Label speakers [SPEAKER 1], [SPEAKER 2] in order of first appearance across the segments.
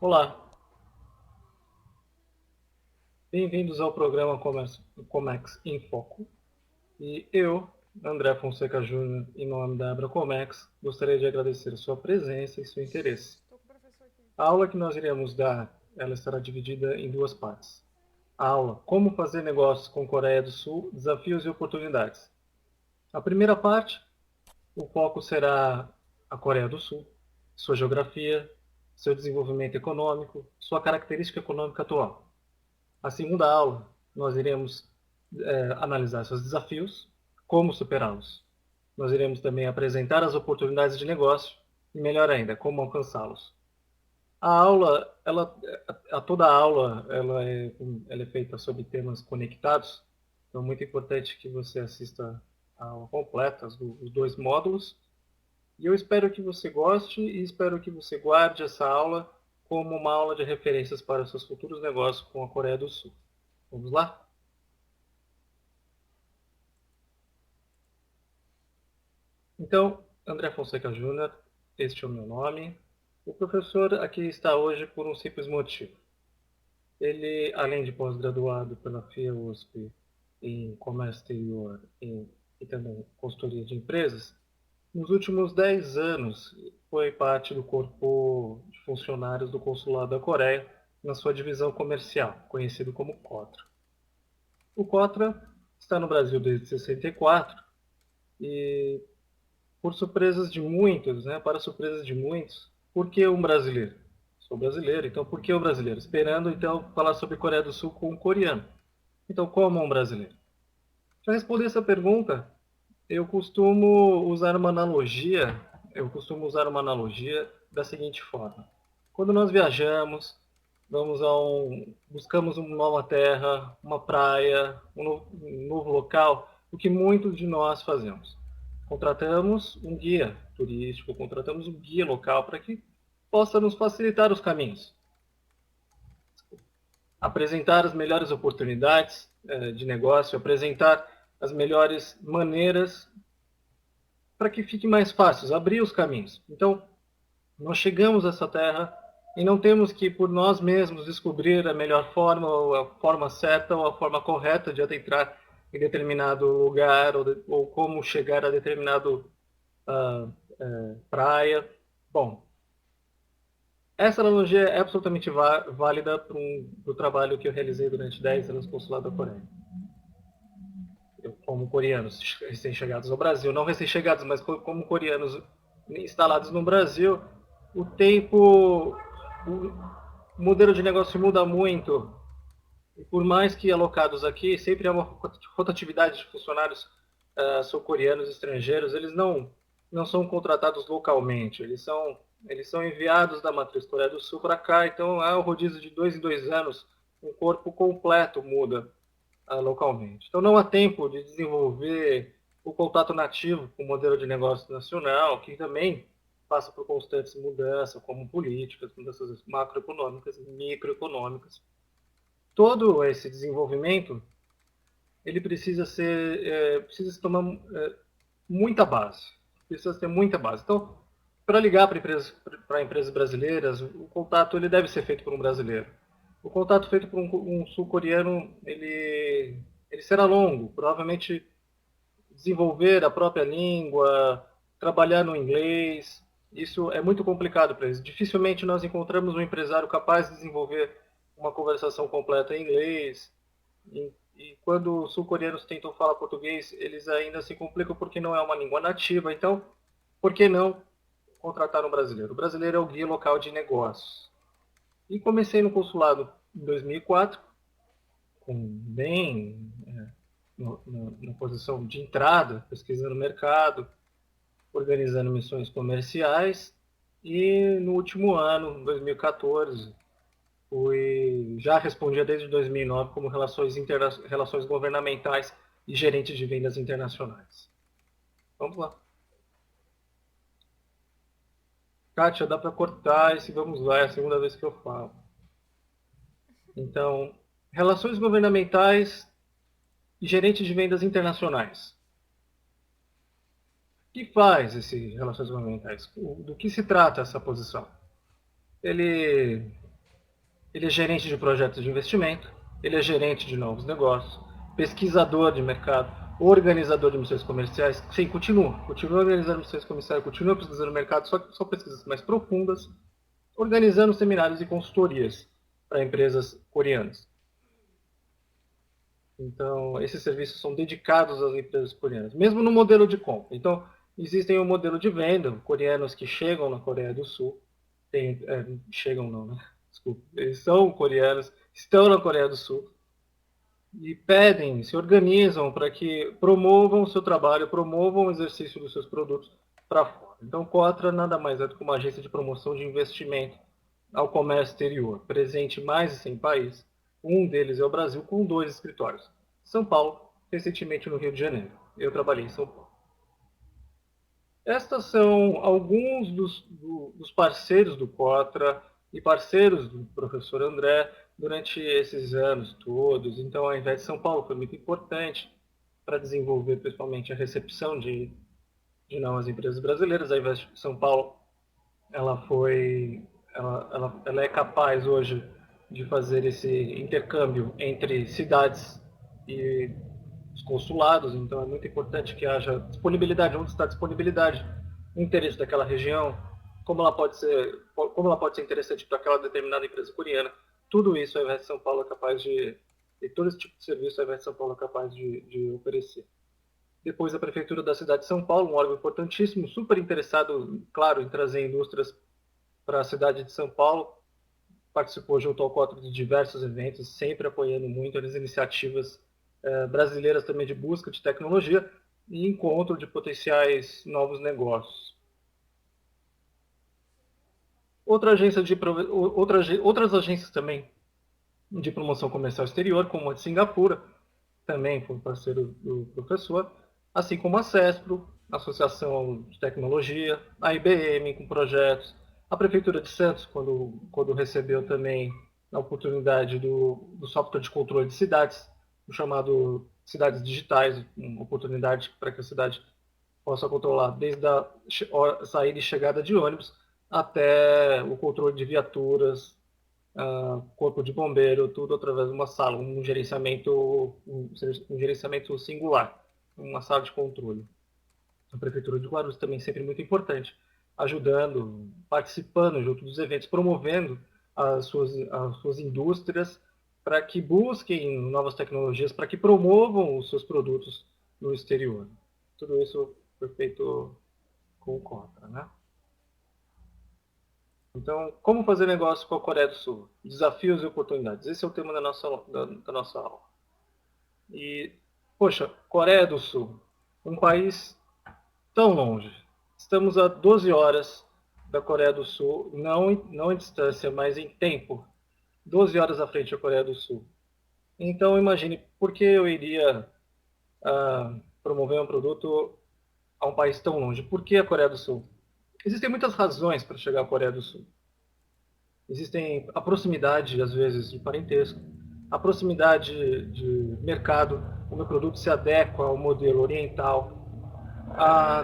[SPEAKER 1] Olá, bem-vindos ao programa Comex em Foco. E eu, André Fonseca Júnior, em nome da Abra Comex, gostaria de agradecer sua presença e seu interesse.
[SPEAKER 2] Estou com o professor aqui.
[SPEAKER 1] A aula que nós iremos dar, ela estará dividida em duas partes. A aula Como fazer negócios com Coreia do Sul, desafios e oportunidades. A primeira parte, o foco será a Coreia do Sul, sua geografia, seu desenvolvimento econômico, sua característica econômica atual. A segunda aula, nós iremos analisar seus desafios, como superá-los. Nós iremos também apresentar as oportunidades de negócio e, melhor ainda, como alcançá-los. A aula, toda a aula, ela é feita sobre temas conectados, então é muito importante que você assista a aula completa, os dois módulos, e eu espero que você goste e espero que você guarde essa aula como uma aula de referências para os seus futuros negócios com a Coreia do Sul. Vamos lá? Então, André Fonseca Júnior, este é o meu nome. O professor aqui está hoje por um simples motivo. Ele, além de pós-graduado pela FIA-USP em Comércio Exterior e também consultoria de empresas, nos últimos 10 anos foi parte do corpo de funcionários do Consulado da Coreia na sua divisão comercial, conhecido como COTRA. O COTRA está no Brasil desde 64 e por surpresas de muitos, né, para surpresas de muitos, por que um brasileiro? Sou brasileiro, então por que o brasileiro? Esperando então falar sobre Coreia do Sul com um coreano. Então como um brasileiro? Para responder essa pergunta, eu costumo usar uma analogia, da seguinte forma. Quando nós viajamos, buscamos uma nova terra, uma praia, um novo local, o que muitos de nós fazemos? Contratamos um guia turístico, contratamos um guia local para que possa nos facilitar os caminhos, apresentar as melhores oportunidades de negócio, apresentar as melhores maneiras para que fique mais fácil, abrir os caminhos. Então, nós chegamos a essa terra e não temos que, por nós mesmos, descobrir a melhor forma, ou a forma certa, ou a forma correta de adentrar em determinado lugar, ou como chegar a determinado praia. Bom, essa analogia é absolutamente válida para o trabalho que eu realizei durante 10 anos no Consulado da Coreia. Eu, como coreanos recém-chegados ao Brasil, não recém-chegados, mas como coreanos instalados no Brasil, o tempo, o modelo de negócio muda muito. E por mais que alocados aqui, sempre há uma rotatividade de funcionários sul-coreanos estrangeiros. Eles não são contratados localmente, eles são enviados da matriz Coreia do Sul para cá. Então há o rodízio de 2 em 2 anos, o corpo completo muda localmente. Então não há tempo de desenvolver o contato nativo com o modelo de negócio nacional, que também passa por constantes mudanças, como políticas, mudanças macroeconômicas, microeconômicas. Todo esse desenvolvimento ele precisa se tomar muita base, precisa ter muita base. Então, para ligar para empresas brasileiras, o contato ele deve ser feito por um brasileiro. O contato feito por um sul-coreano ele será longo, provavelmente desenvolver a própria língua, trabalhar no inglês. Isso é muito complicado para eles. Dificilmente nós encontramos um empresário capaz de desenvolver uma conversação completa em inglês. E quando os sul-coreanos tentam falar português, eles ainda se complicam porque não é uma língua nativa. Então, por que não contratar um brasileiro? O brasileiro é o guia local de negócios. E comecei no consulado em 2004, com bem na posição de entrada, pesquisando o mercado, organizando missões comerciais. E no último ano, 2014, já respondia desde 2009 como relações governamentais e gerente de vendas internacionais. Vamos lá. Kátia, dá para cortar esse vamos lá, é a segunda vez que eu falo. Então, relações governamentais e gerente de vendas internacionais. O que faz esse relações governamentais? Do que se trata essa posição? Ele ele é gerente de projetos de investimento, ele é gerente de novos negócios, pesquisador de mercado, organizador de missões comerciais. Sim, continua organizando missões comerciais, continua pesquisando o mercado, só pesquisas mais profundas, organizando seminários e consultorias para empresas coreanas. Então, esses serviços são dedicados às empresas coreanas, mesmo no modelo de compra. Então, existem um modelo de venda, coreanos que chegam na Coreia do Sul, chegam não, né? Desculpa, eles são coreanos, estão na Coreia do Sul e pedem, se organizam para que promovam o seu trabalho, promovam o exercício dos seus produtos para fora. Então, Cotra nada mais é do que uma agência de promoção de investimento ao comércio exterior, presente em mais de 100 países. Um deles é o Brasil, com 2 escritórios. São Paulo, recentemente no Rio de Janeiro. Eu trabalhei em São Paulo. Estas são alguns dos parceiros do Cotra e parceiros do professor André durante esses anos todos. Então, a Invest São Paulo foi muito importante para desenvolver, principalmente, a recepção de novas empresas brasileiras. A Invest São Paulo ela é capaz hoje de fazer esse intercâmbio entre cidades e os consulados, então é muito importante que haja disponibilidade, onde está a disponibilidade, o interesse daquela região, como ela pode ser interessante para aquela determinada empresa coreana. Tudo isso a Invest São Paulo é capaz e todo esse tipo de serviço a Invest São Paulo é capaz de oferecer. Depois a Prefeitura da cidade de São Paulo, um órgão importantíssimo, super interessado, claro, em trazer indústrias para a cidade de São Paulo, participou junto ao Cotra de diversos eventos, sempre apoiando muito as iniciativas brasileiras também de busca de tecnologia e encontro de potenciais novos negócios. Outras agências também de promoção comercial exterior, como a de Singapura, também foi parceiro do professor, assim como a CESPRO, Associação de Tecnologia, a IBM com projetos, a Prefeitura de Santos, quando recebeu também a oportunidade do software de controle de cidades, o chamado Cidades Digitais, uma oportunidade para que a cidade possa controlar desde a saída e chegada de ônibus até o controle de viaturas, corpo de bombeiro, tudo através de uma sala, um gerenciamento singular, uma sala de controle. A Prefeitura de Guarulhos também sempre muito importante, ajudando, participando junto dos eventos, promovendo as suas indústrias para que busquem novas tecnologias, para que promovam os seus produtos no exterior. Tudo isso foi feito com o Cotra, né? Então, como fazer negócio com a Coreia do Sul? Desafios e oportunidades. Esse é o tema da nossa aula. E, poxa, Coreia do Sul, um país tão longe. Estamos a 12 horas da Coreia do Sul, não em distância, mas em tempo. 12 horas à frente da Coreia do Sul. Então, imagine, por que eu iria promover um produto a um país tão longe? Por que a Coreia do Sul? Existem muitas razões para chegar à Coreia do Sul. Existem a proximidade, às vezes, de parentesco, a proximidade de mercado, o meu produto se adequa ao modelo oriental,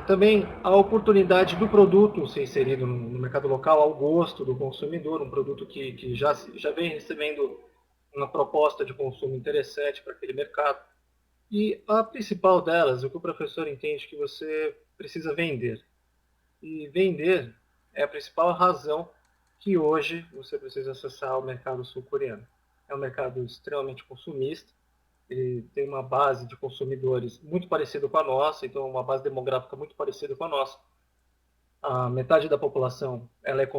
[SPEAKER 1] também a oportunidade do produto ser inserido no mercado local, ao gosto do consumidor, um produto que já vem recebendo uma proposta de consumo interessante para aquele mercado. E a principal delas, o que o professor entende que você precisa vender. E vender é a principal razão que hoje você precisa acessar o mercado sul-coreano. É um mercado extremamente consumista, ele tem uma base de consumidores muito parecida com a nossa, então uma base demográfica muito parecida com a nossa. A metade da população ela é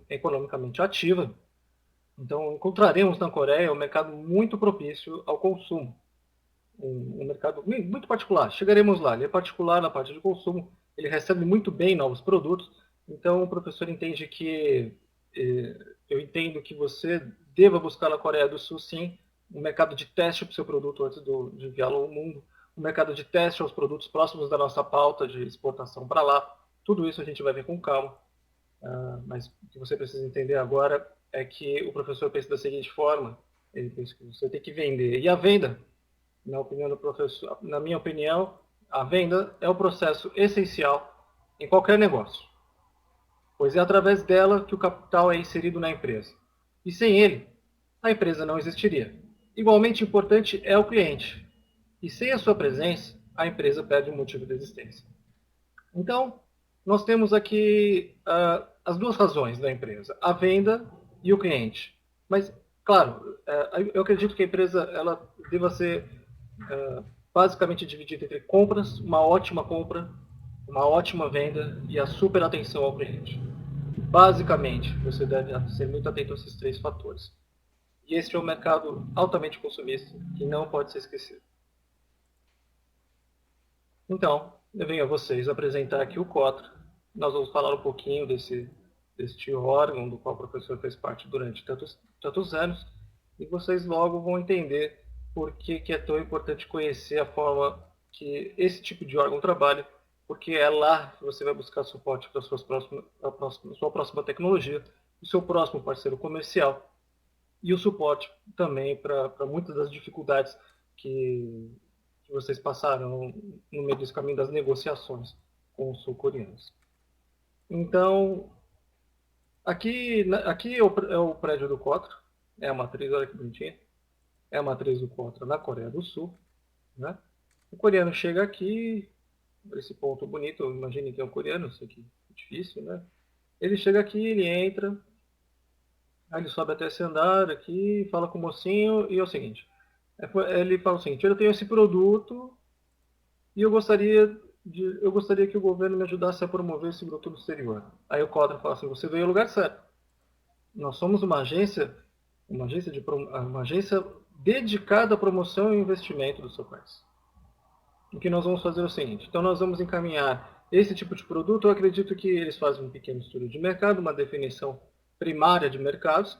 [SPEAKER 1] economicamente ativa, então encontraremos na Coreia um mercado muito propício ao consumo. Um mercado muito particular. Chegaremos lá. Ele é particular na parte de consumo, ele recebe muito bem novos produtos, então o professor entende que eu entendo que você deva buscar na Coreia do Sul, sim, um mercado de teste para o seu produto antes de enviá-lo ao mundo, um mercado de teste aos produtos próximos da nossa pauta de exportação para lá. Tudo isso a gente vai ver com calma. Mas o que você precisa entender agora é que o professor pensa da seguinte forma: ele pensa que você tem que vender. E a venda, na opinião do professor, na minha opinião, a venda é o processo essencial em qualquer negócio, pois é através dela que o capital é inserido na empresa. E sem ele, a empresa não existiria. Igualmente importante é o cliente. E sem a sua presença, a empresa perde o motivo de existência. Então, nós temos aqui as duas razões da empresa, a venda e o cliente. Mas, claro, eu acredito que a empresa ela deva ser basicamente dividida entre compras, uma ótima compra, uma ótima venda e a super atenção ao cliente. Basicamente, você deve ser muito atento a esses três fatores. E este é um mercado altamente consumista que não pode ser esquecido. Então, eu venho a vocês apresentar aqui o COTRA. Nós vamos falar um pouquinho deste órgão do qual o professor fez parte durante tantos anos, e vocês logo vão entender por que é tão importante conhecer a forma que esse tipo de órgão trabalha, porque é lá que você vai buscar suporte para a sua próxima tecnologia, o seu próximo parceiro comercial, e o suporte também para muitas das dificuldades que vocês passaram no meio desse caminho das negociações com os sul-coreanos. Então, aqui é o prédio do COTRA, é a matriz, olha que bonitinha, é a matriz do COTRA na Coreia do Sul. Né? O coreano chega aqui, esse ponto bonito, imagine que é um coreano, isso aqui é difícil, né? Ele chega aqui, ele entra, aí ele sobe até esse andar aqui, fala com o mocinho, e é o seguinte, ele fala o seguinte, eu tenho esse produto, e eu gostaria que o governo me ajudasse a promover esse produto no exterior. Aí o Codra fala assim, você veio ao lugar certo. Nós somos uma agência dedicada à promoção e investimento do seu país. O que nós vamos fazer é o seguinte, então nós vamos encaminhar esse tipo de produto, eu acredito que eles fazem um pequeno estudo de mercado, uma definição primária de mercados,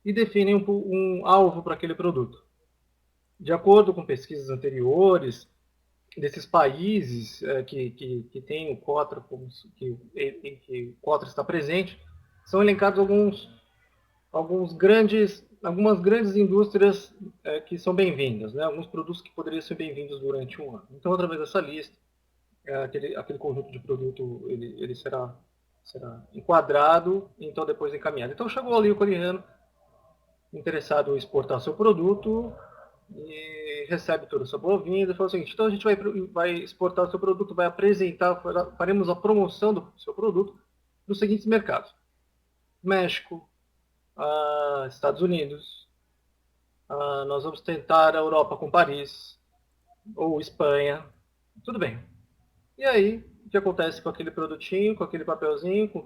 [SPEAKER 1] e definem um alvo para aquele produto. De acordo com pesquisas anteriores, desses países que tem o COTRA, em que o COTRA está presente, são elencados algumas grandes indústrias que são bem-vindas, né? Alguns produtos que poderiam ser bem-vindos durante um ano. Então, através dessa lista, aquele conjunto de produto ele será enquadrado e então depois encaminhado. Então, chegou ali o coreano interessado em exportar seu produto, e recebe toda a sua boa-vinda e fala o seguinte, então a gente vai exportar o seu produto, vai apresentar, faremos a promoção do seu produto nos seguintes mercados. México, Estados Unidos, nós vamos tentar a Europa com Paris, ou Espanha, tudo bem. E aí, o que acontece com aquele produtinho, com aquele papelzinho, com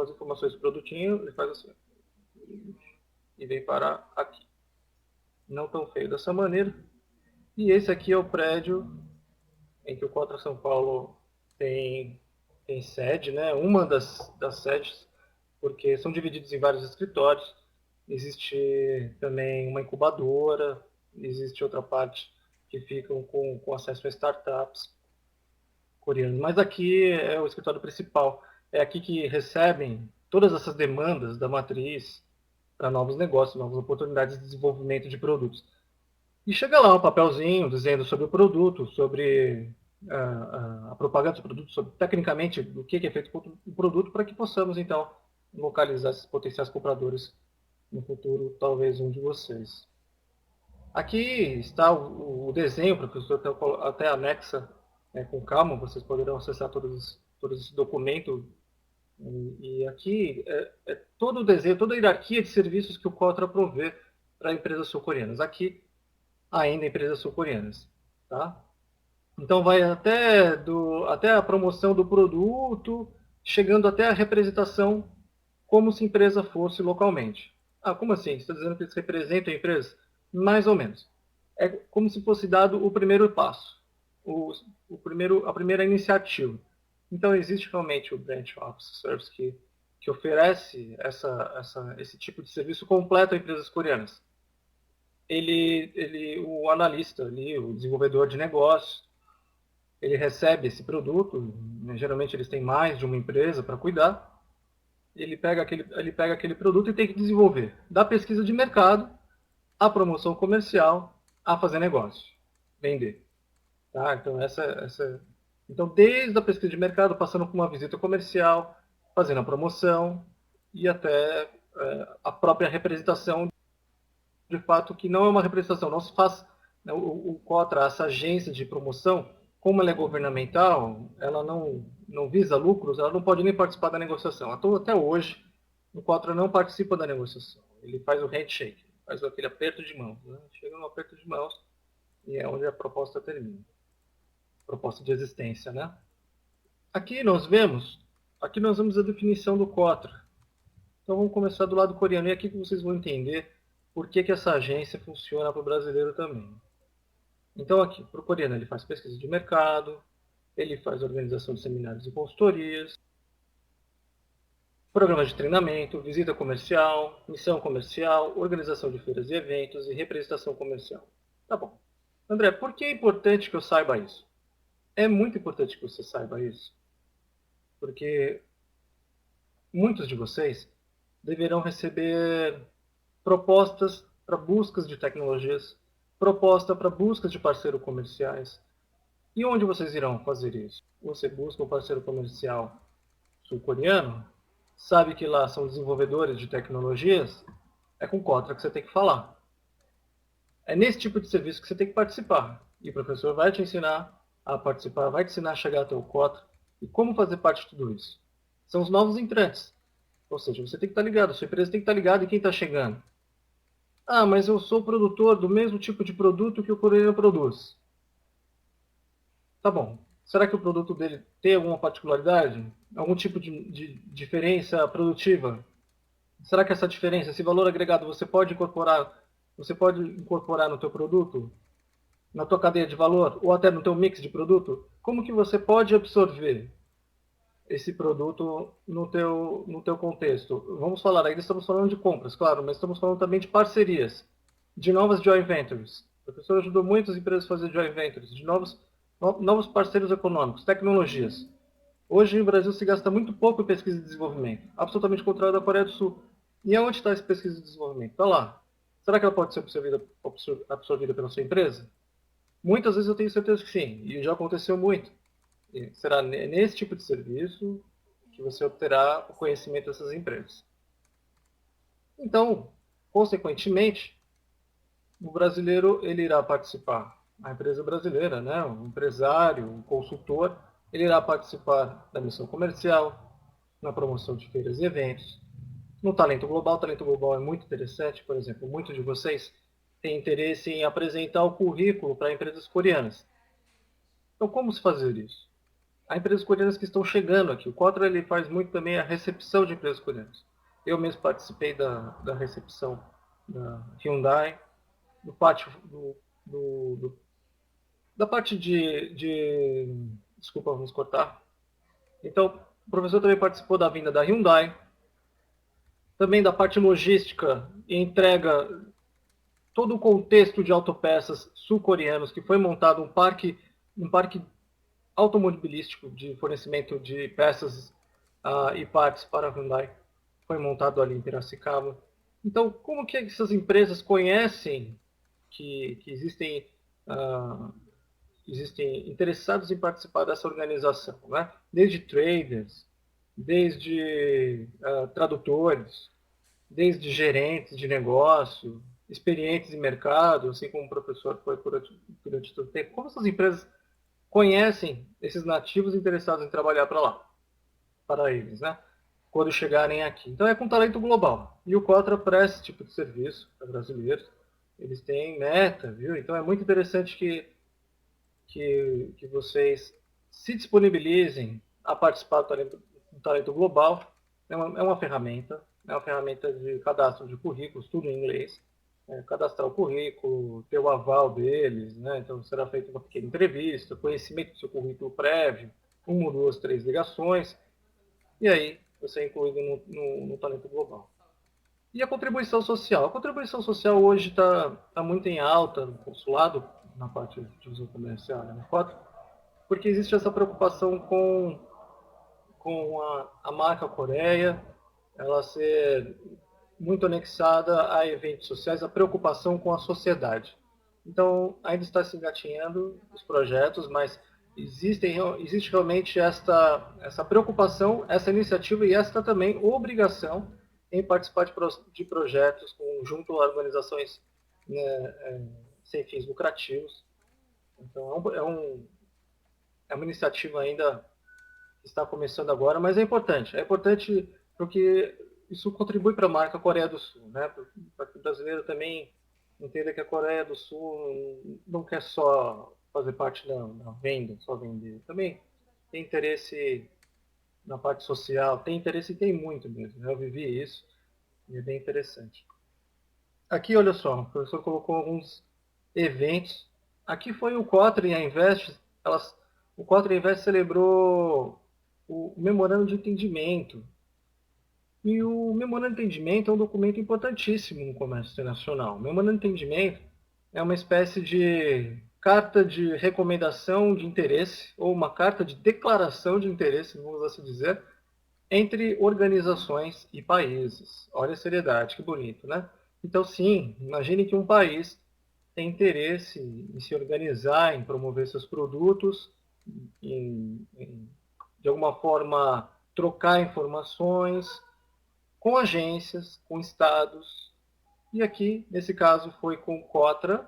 [SPEAKER 1] as informações do produtinho, ele faz assim, e vem parar aqui. Não tão feio dessa maneira. E esse aqui é o prédio em que o Contra São Paulo tem sede, né? Uma das sedes, porque são divididos em vários escritórios. Existe também uma incubadora, existe outra parte que ficam com acesso a startups coreanas. Mas aqui é o escritório principal. É aqui que recebem todas essas demandas da matriz para novos negócios, novas oportunidades de desenvolvimento de produtos. E chega lá um papelzinho dizendo sobre o produto, sobre a propaganda do produto, sobre tecnicamente o que é feito com o produto, para que possamos então localizar esses potenciais compradores no futuro, talvez um de vocês. Aqui está o desenho, o professor até anexa com calma, vocês poderão acessar todo esse documento. E aqui é todo o desenho, toda a hierarquia de serviços que o Cotra provê para empresas sul-coreanas. Aqui, ainda empresas sul-coreanas. Tá? Então vai até a promoção do produto, chegando até a representação como se a empresa fosse localmente. Como assim? Você está dizendo que eles representam a empresa? Mais ou menos. É como se fosse dado o primeiro passo, a primeira iniciativa. Então existe realmente o Branch Office Service que oferece esse tipo de serviço completo a empresas coreanas. O analista ali, o desenvolvedor de negócios, ele recebe esse produto, né, geralmente eles têm mais de uma empresa para cuidar, ele pega aquele produto e tem que desenvolver, da pesquisa de mercado, à promoção comercial, a fazer negócio, vender. Tá? Então, desde a pesquisa de mercado, passando por uma visita comercial, fazendo a promoção e até a própria representação, de fato, que não é uma representação, não se faz, né, o COTRA, essa agência de promoção, como ela é governamental, ela não visa lucros, ela não pode nem participar da negociação. Até hoje, o COTRA não participa da negociação, ele faz o handshake, faz aquele aperto de mãos, né? Chega no aperto de mãos e é onde a proposta termina. Proposta de existência, né? Aqui nós vemos a definição do COTRA. Então vamos começar do lado coreano. E aqui que vocês vão entender por que essa agência funciona para o brasileiro também. Então aqui, para o coreano, ele faz pesquisa de mercado, ele faz organização de seminários e consultorias, programas de treinamento, visita comercial, missão comercial, organização de feiras e eventos e representação comercial. Tá bom. André, por que é importante que eu saiba isso? É muito importante que você saiba isso, porque muitos de vocês deverão receber propostas para buscas de tecnologias, proposta para buscas de parceiros comerciais. E onde vocês irão fazer isso? Você busca um parceiro comercial sul-coreano, sabe que lá são desenvolvedores de tecnologias, é com COTRA que você tem que falar. É nesse tipo de serviço que você tem que participar. E o professor vai te ensinar a participar, vai te ensinar a chegar até o COTRA e como fazer parte de tudo isso. São os novos entrantes. Ou seja, você tem que estar ligado, a sua empresa tem que estar ligada em quem está chegando. Ah, mas eu sou produtor do mesmo tipo de produto que o coreano produz. Tá bom. Será que o produto dele tem alguma particularidade? Algum tipo de diferença produtiva? Será que essa diferença, esse valor agregado, você pode incorporar no teu produto? Na tua cadeia de valor? Ou até no teu mix de produto? Como que você pode absorver esse produto no teu contexto? Vamos falar, ainda estamos falando de compras, claro, mas estamos falando também de parcerias, de novas joint ventures. O professor ajudou muitas empresas a fazer joint ventures, de novos parceiros econômicos, tecnologias. Hoje no Brasil se gasta muito pouco em pesquisa e desenvolvimento, absolutamente contrário da Coreia do Sul. E aonde está essa pesquisa e desenvolvimento? Está lá. Será que ela pode ser absorvida pela sua empresa? Muitas vezes eu tenho certeza que sim, e já aconteceu muito. E será nesse tipo de serviço que você obterá o conhecimento dessas empresas. Então, consequentemente, o brasileiro ele irá participar, a empresa brasileira, né, o empresário, o consultor, ele irá participar da missão comercial, na promoção de feiras e eventos, no talento global. O talento global é muito interessante, por exemplo, muitos de vocês têm interesse em apresentar o currículo para empresas coreanas. Então, como se fazer isso? Há empresas coreanas que estão chegando aqui. O COTRA ele faz muito também a recepção de empresas coreanas. Eu mesmo participei da recepção da Hyundai, da parte Desculpa, vamos cortar. Então, o professor também participou da vinda da Hyundai, também da parte logística e entrega todo o contexto de autopeças sul-coreanos, que foi montado um parque automobilístico de fornecimento de peças e partes para a Hyundai. Foi montado ali em Piracicaba. Então, como que essas empresas conhecem que existem interessados em participar dessa organização, né? Desde traders, desde tradutores, desde gerentes de negócio, experientes em mercado, assim como o professor foi durante todo o tempo. Como essas empresas conhecem esses nativos interessados em trabalhar para eles, né? Quando chegarem aqui. Então é com talento global. E o COTRA presta esse tipo de serviço para brasileiros. Eles têm meta, viu? Então é muito interessante que vocês se disponibilizem a participar do talento global. É uma ferramenta de cadastro de currículos, tudo em inglês. Cadastrar o currículo, ter o aval deles, né? Então será feita uma pequena entrevista, conhecimento do seu currículo prévio, 1, 2, 3 ligações, e aí você é incluído no talento global. E a contribuição social? A contribuição social hoje está muito em alta no consulado, na parte de uso comercial, né, porque existe essa preocupação com a marca Coreia, ela ser muito anexada a eventos sociais, a preocupação com a sociedade. Então, ainda está se engatinhando os projetos, mas existe realmente essa preocupação, essa iniciativa e esta também obrigação em participar de projetos junto a organizações, né, sem fins lucrativos. Então, é uma iniciativa ainda que está começando agora, mas é importante. É importante porque isso contribui para a marca Coreia do Sul, né? Para que o brasileiro também entenda que a Coreia do Sul não quer só fazer parte da venda, só vender. Também tem interesse na parte social, tem interesse e tem muito mesmo. Né? Eu vivi isso e é bem interessante. Aqui, olha só, o professor colocou alguns eventos. Aqui foi o Kotlin e a Invest. O Kotlin e a Invest celebrou o Memorando de Entendimento. E o Memorando de Entendimento é um documento importantíssimo no comércio internacional. O Memorando de Entendimento é uma espécie de carta de recomendação de interesse, ou uma carta de declaração de interesse, vamos assim dizer, entre organizações e países. Olha a seriedade, que bonito, né? Então, sim, imagine que um país tem interesse em se organizar, em promover seus produtos, de alguma forma trocar informações com agências, com estados. E aqui, nesse caso, foi com o COTRA,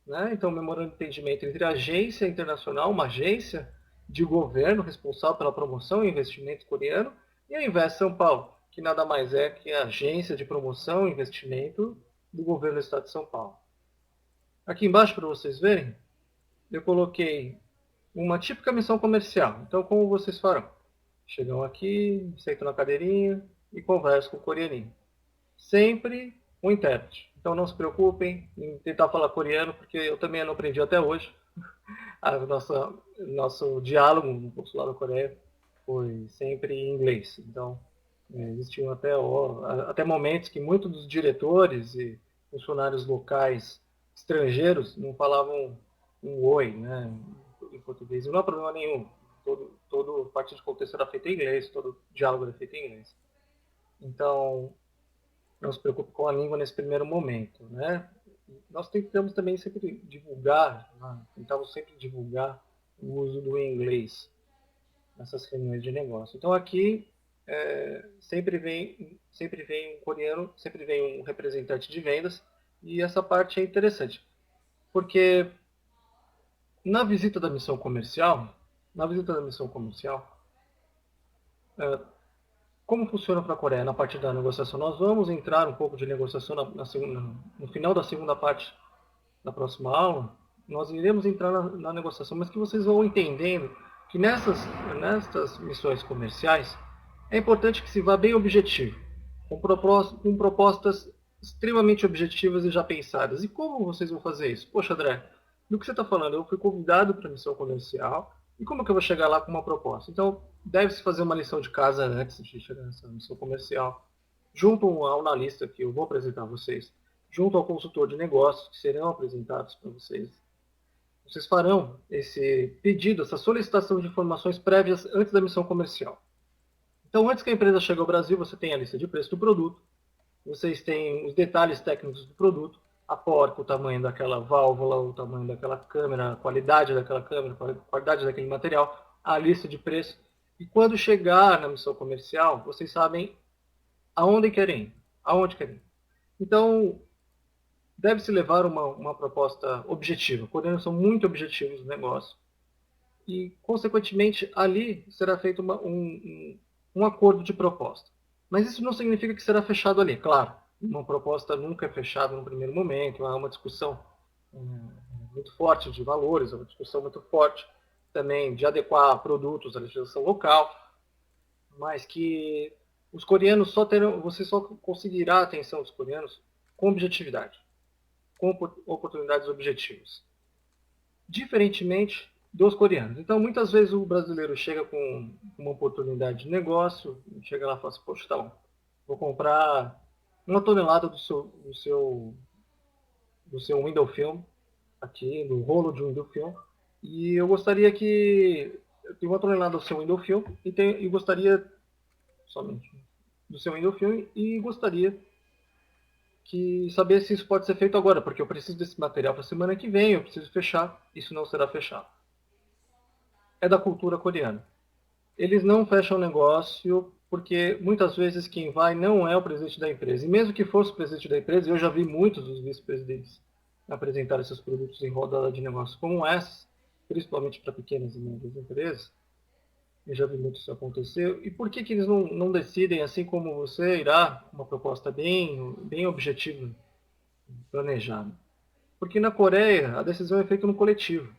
[SPEAKER 1] né? Então, memorando de entendimento entre a agência internacional, uma agência de governo responsável pela promoção e investimento coreano, e a Invest São Paulo, que nada mais é que a agência de promoção e investimento do governo do estado de São Paulo. Aqui embaixo, para vocês verem, eu coloquei uma típica missão comercial. Então, como vocês farão? Chegam aqui, sentam na cadeirinha e conversam com o coreaninho. Sempre um intérprete. Então, não se preocupem em tentar falar coreano, porque eu também não aprendi até hoje. Nosso diálogo no consulado da Coreia foi sempre em inglês. Então, existiam até momentos que muitos dos diretores e funcionários locais estrangeiros não falavam um oi, né, em português. E não há problema nenhum. Todo parte de contexto era feito em inglês, todo diálogo era feito em inglês. Então, não se preocupe com a língua nesse primeiro momento, né? Nós tentamos também sempre divulgar, né? Tentamos sempre divulgar o uso do inglês nessas reuniões de negócio. Então aqui sempre vem um coreano, sempre vem um representante de vendas e essa parte é interessante, porque na visita da missão comercial, como funciona para a Coreia na parte da negociação? Nós vamos entrar um pouco de negociação no final da segunda parte da próxima aula. Nós iremos entrar na negociação, mas que vocês vão entendendo que nessas missões comerciais é importante que se vá bem objetivo, com propostas extremamente objetivas e já pensadas. E como vocês vão fazer isso? Poxa, André, do que você está falando? Eu fui convidado para a missão comercial e como é que eu vou chegar lá com uma proposta? Então, deve-se fazer uma lição de casa antes de chegar nessa missão comercial, junto ao analista que eu vou apresentar a vocês, junto ao consultor de negócios que serão apresentados para vocês. Vocês farão esse pedido, essa solicitação de informações prévias antes da missão comercial. Então, antes que a empresa chegue ao Brasil, você tem a lista de preço do produto, vocês têm os detalhes técnicos do produto, a porca, o tamanho daquela válvula, o tamanho daquela câmera, a qualidade daquela câmera, a qualidade daquele material, a lista de preço. E quando chegar na missão comercial, vocês sabem aonde querem ir. Aonde querem ir. Então, deve-se levar uma proposta objetiva. Coreanos são muito objetivos no negócio. E, consequentemente, ali será feito um acordo de proposta. Mas isso não significa que será fechado ali. Claro, uma proposta nunca é fechada no primeiro momento. Há uma discussão muito forte de valores, uma discussão muito forte também de adequar produtos à legislação local, mas que os coreanos você só conseguirá a atenção dos coreanos com objetividade, com oportunidades objetivas. Diferentemente dos coreanos. Então, muitas vezes o brasileiro chega com uma oportunidade de negócio, chega lá e fala assim, poxa, tá bom, vou comprar 1 tonelada do seu window film, aqui, do rolo de window film, e eu gostaria que eu tenho 1 tonelada do seu window film e gostaria somente do seu window film e gostaria que saber se isso pode ser feito agora, porque eu preciso desse material para a semana que vem, eu preciso fechar, isso não será fechado. É da cultura coreana. Eles não fecham negócio porque muitas vezes quem vai não é o presidente da empresa. E mesmo que fosse o presidente da empresa, eu já vi muitos dos vice-presidentes apresentar esses produtos em rodada de negócios como essa, principalmente para pequenas e médias empresas. Eu já vi muito isso acontecer. E por que, que eles não decidem, assim como você, irá, uma proposta bem objetiva, planejada? Porque na Coreia a decisão é feita no coletivo.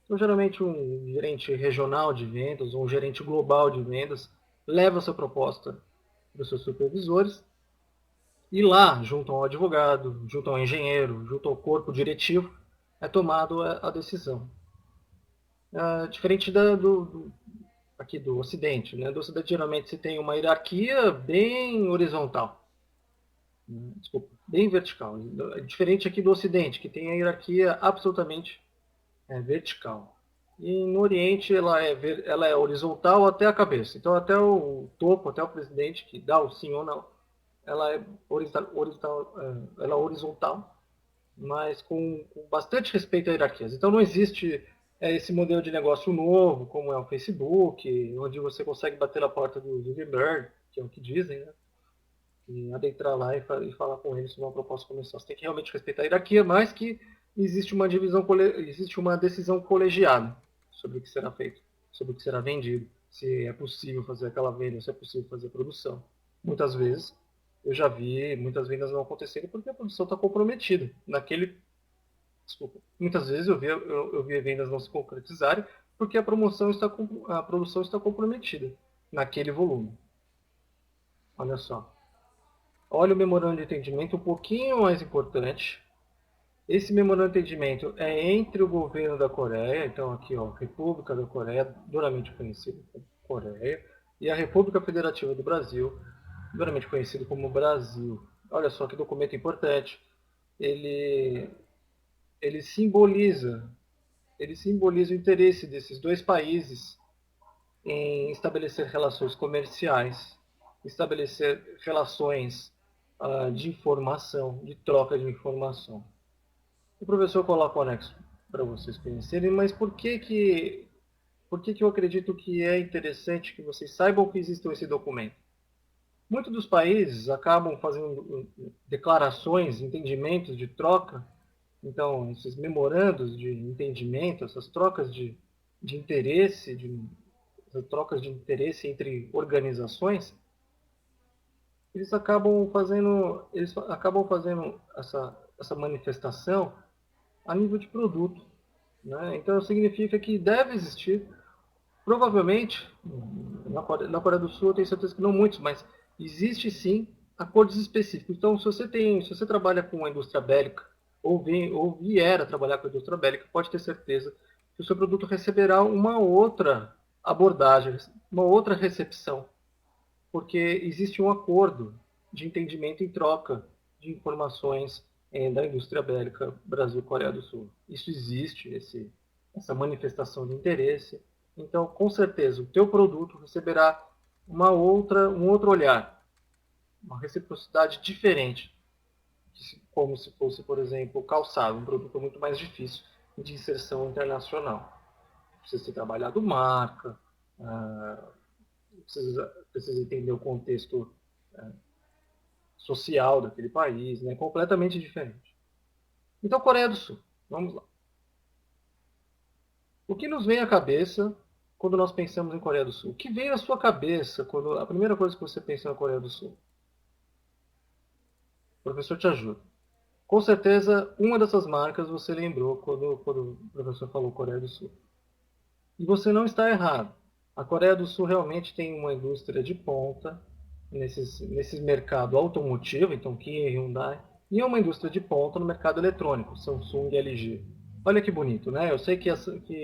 [SPEAKER 1] Então, geralmente, um gerente regional de vendas ou um gerente global de vendas leva essa proposta para os seus supervisores e lá, junto ao advogado, junto ao engenheiro, junto ao corpo diretivo, é tomada a decisão. Diferente aqui do Ocidente. Né? Do Ocidente, geralmente, você tem uma hierarquia bem horizontal. Desculpa, bem vertical. Diferente aqui do Ocidente, que tem a hierarquia absolutamente vertical. E no Oriente ela é horizontal até a cabeça. Então até o topo, até o presidente que dá o sim ou não, ela é horizontal, mas com bastante respeito a hierarquias. Então não existe esse modelo de negócio novo, como é o Facebook, onde você consegue bater na porta do Zuckerberg, que é o que dizem, né? E adentrar lá e falar com eles sobre uma proposta comercial. Você tem que realmente respeitar a hierarquia, mas que existe existe uma decisão colegiada sobre o que será feito, sobre o que será vendido, se é possível fazer aquela venda, se é possível fazer a produção. Muitas vezes eu já vi muitas vendas não acontecerem porque a produção está comprometida naquele. Desculpa. Muitas vezes eu vi vendas não se concretizarem porque a produção está comprometida naquele volume. Olha só. Olha o memorando de entendimento um pouquinho mais importante. Esse memorando de entendimento é entre o governo da Coreia, então aqui, ó, República da Coreia, duramente conhecido como Coreia, e a República Federativa do Brasil, duramente conhecido como Brasil. Olha só que documento importante. Ele, ele simboliza, ele simboliza o interesse desses dois países em estabelecer relações comerciais, estabelecer relações de informação, de troca de informação. O professor coloca o anexo para vocês conhecerem, mas por que eu acredito que é interessante que vocês saibam que existe esse documento? Muitos dos países acabam fazendo declarações, entendimentos de troca, então esses memorandos de entendimento, essas trocas de interesse, essas trocas de interesse entre organizações, eles acabam fazendo essa manifestação a nível de produto. Né? Então significa que deve existir, provavelmente, na Coreia do Sul eu tenho certeza que não muitos, mas existe sim acordos específicos. Então se você trabalha com a indústria bélica, ou vier a trabalhar com a indústria bélica, pode ter certeza que o seu produto receberá uma outra abordagem, uma outra recepção, porque existe um acordo de entendimento em troca de informações da indústria bélica Brasil-Coreia do Sul. Isso existe, essa manifestação de interesse. Então, com certeza, o teu produto receberá um outro olhar, uma reciprocidade diferente, como se fosse, por exemplo, calçado, um produto muito mais difícil de inserção internacional. Precisa ser trabalhado marca, precisa entender o contexto social daquele país, né? Completamente diferente. Então, Coreia do Sul, vamos lá. O que nos vem à cabeça quando nós pensamos em Coreia do Sul? O que vem à sua cabeça quando a primeira coisa que você pensa na Coreia do Sul? O professor te ajuda. Com certeza, uma dessas marcas você lembrou quando o professor falou Coreia do Sul. E você não está errado. A Coreia do Sul realmente tem uma indústria de ponta nesse mercado automotivo, então Kia e Hyundai, e é uma indústria de ponta no mercado eletrônico, Samsung e LG. Olha que bonito, né? Eu sei que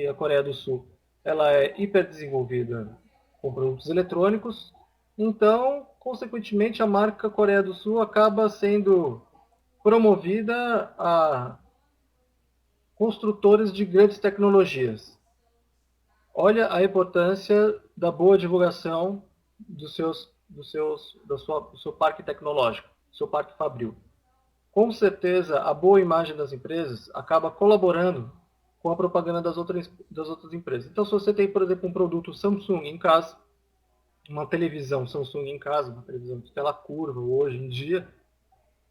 [SPEAKER 1] a Coreia do Sul ela é hiper desenvolvida com produtos eletrônicos, então, consequentemente, a marca Coreia do Sul acaba sendo promovida a construtores de grandes tecnologias. Olha a importância da boa divulgação do seu parque tecnológico, do seu parque fabril. Com certeza, a boa imagem das empresas acaba colaborando com a propaganda das outras empresas. Então, se você tem, por exemplo, um produto Samsung em casa, uma televisão Samsung em casa, uma televisão de tela curva hoje em dia,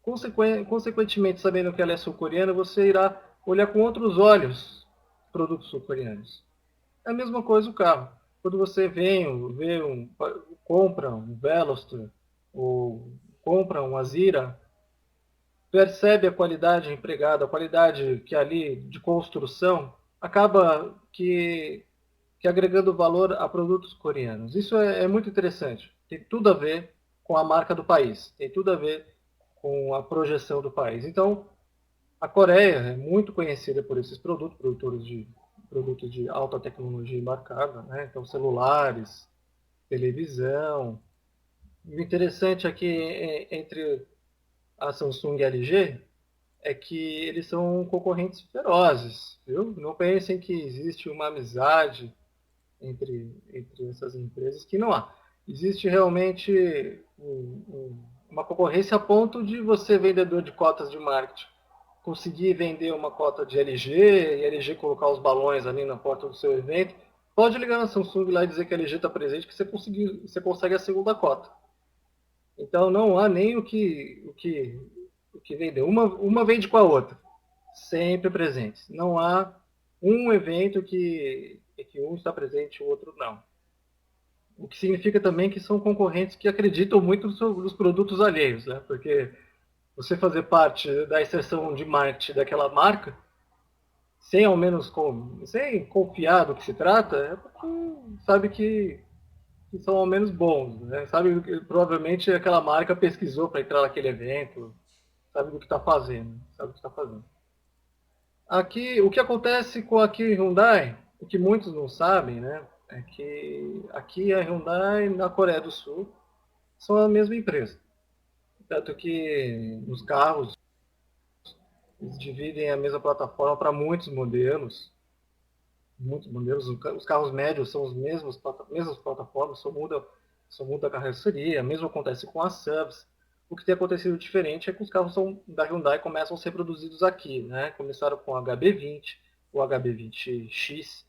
[SPEAKER 1] consequentemente, sabendo que ela é sul-coreana, você irá olhar com outros olhos produtos sul-coreanos. É a mesma coisa o carro. Quando você compra um Veloster ou compra um Azira, percebe a qualidade empregada, a qualidade que ali de construção, acaba que agregando valor a produtos coreanos. Isso é muito interessante. Tem tudo a ver com a marca do país, tem tudo a ver com a projeção do país. Então, a Coreia é muito conhecida por esses produtos de alta tecnologia embarcada, né? Então, celulares, televisão. O interessante aqui entre a Samsung e a LG é que eles são concorrentes ferozes, viu? Não pensem que existe uma amizade entre essas empresas, que não há. Existe realmente uma concorrência a ponto de você, vendedor de cotas de marketing, conseguir vender uma cota de LG e a LG colocar os balões ali na porta do seu evento. Pode ligar na Samsung lá e dizer que a LG está presente, que você consegue a segunda cota. Então não há nem o que vender. Uma vende com a outra. Sempre presentes. Não há um evento que um está presente e o outro não. O que significa também que são concorrentes que acreditam muito nos produtos alheios, né? Porque você fazer parte da exceção de marketing daquela marca, sem ao menos sem confiar do que se trata, é porque sabe que são ao menos bons, né? Sabe que provavelmente aquela marca pesquisou para entrar naquele evento, sabe do que está fazendo, sabe o que está fazendo. Aqui, o que acontece com aqui Hyundai, o que muitos não sabem, né, é que aqui a Hyundai na Coreia do Sul são a mesma empresa. Tanto que nos carros eles dividem a mesma plataforma para muitos modelos. Muitos modelos, os carros médios são as mesmas plataformas, só muda a carroceria. Mesmo acontece com as SUVs. O que tem acontecido diferente é que os carros da Hyundai começam a ser produzidos aqui, né? Começaram com o HB20, o HB20X.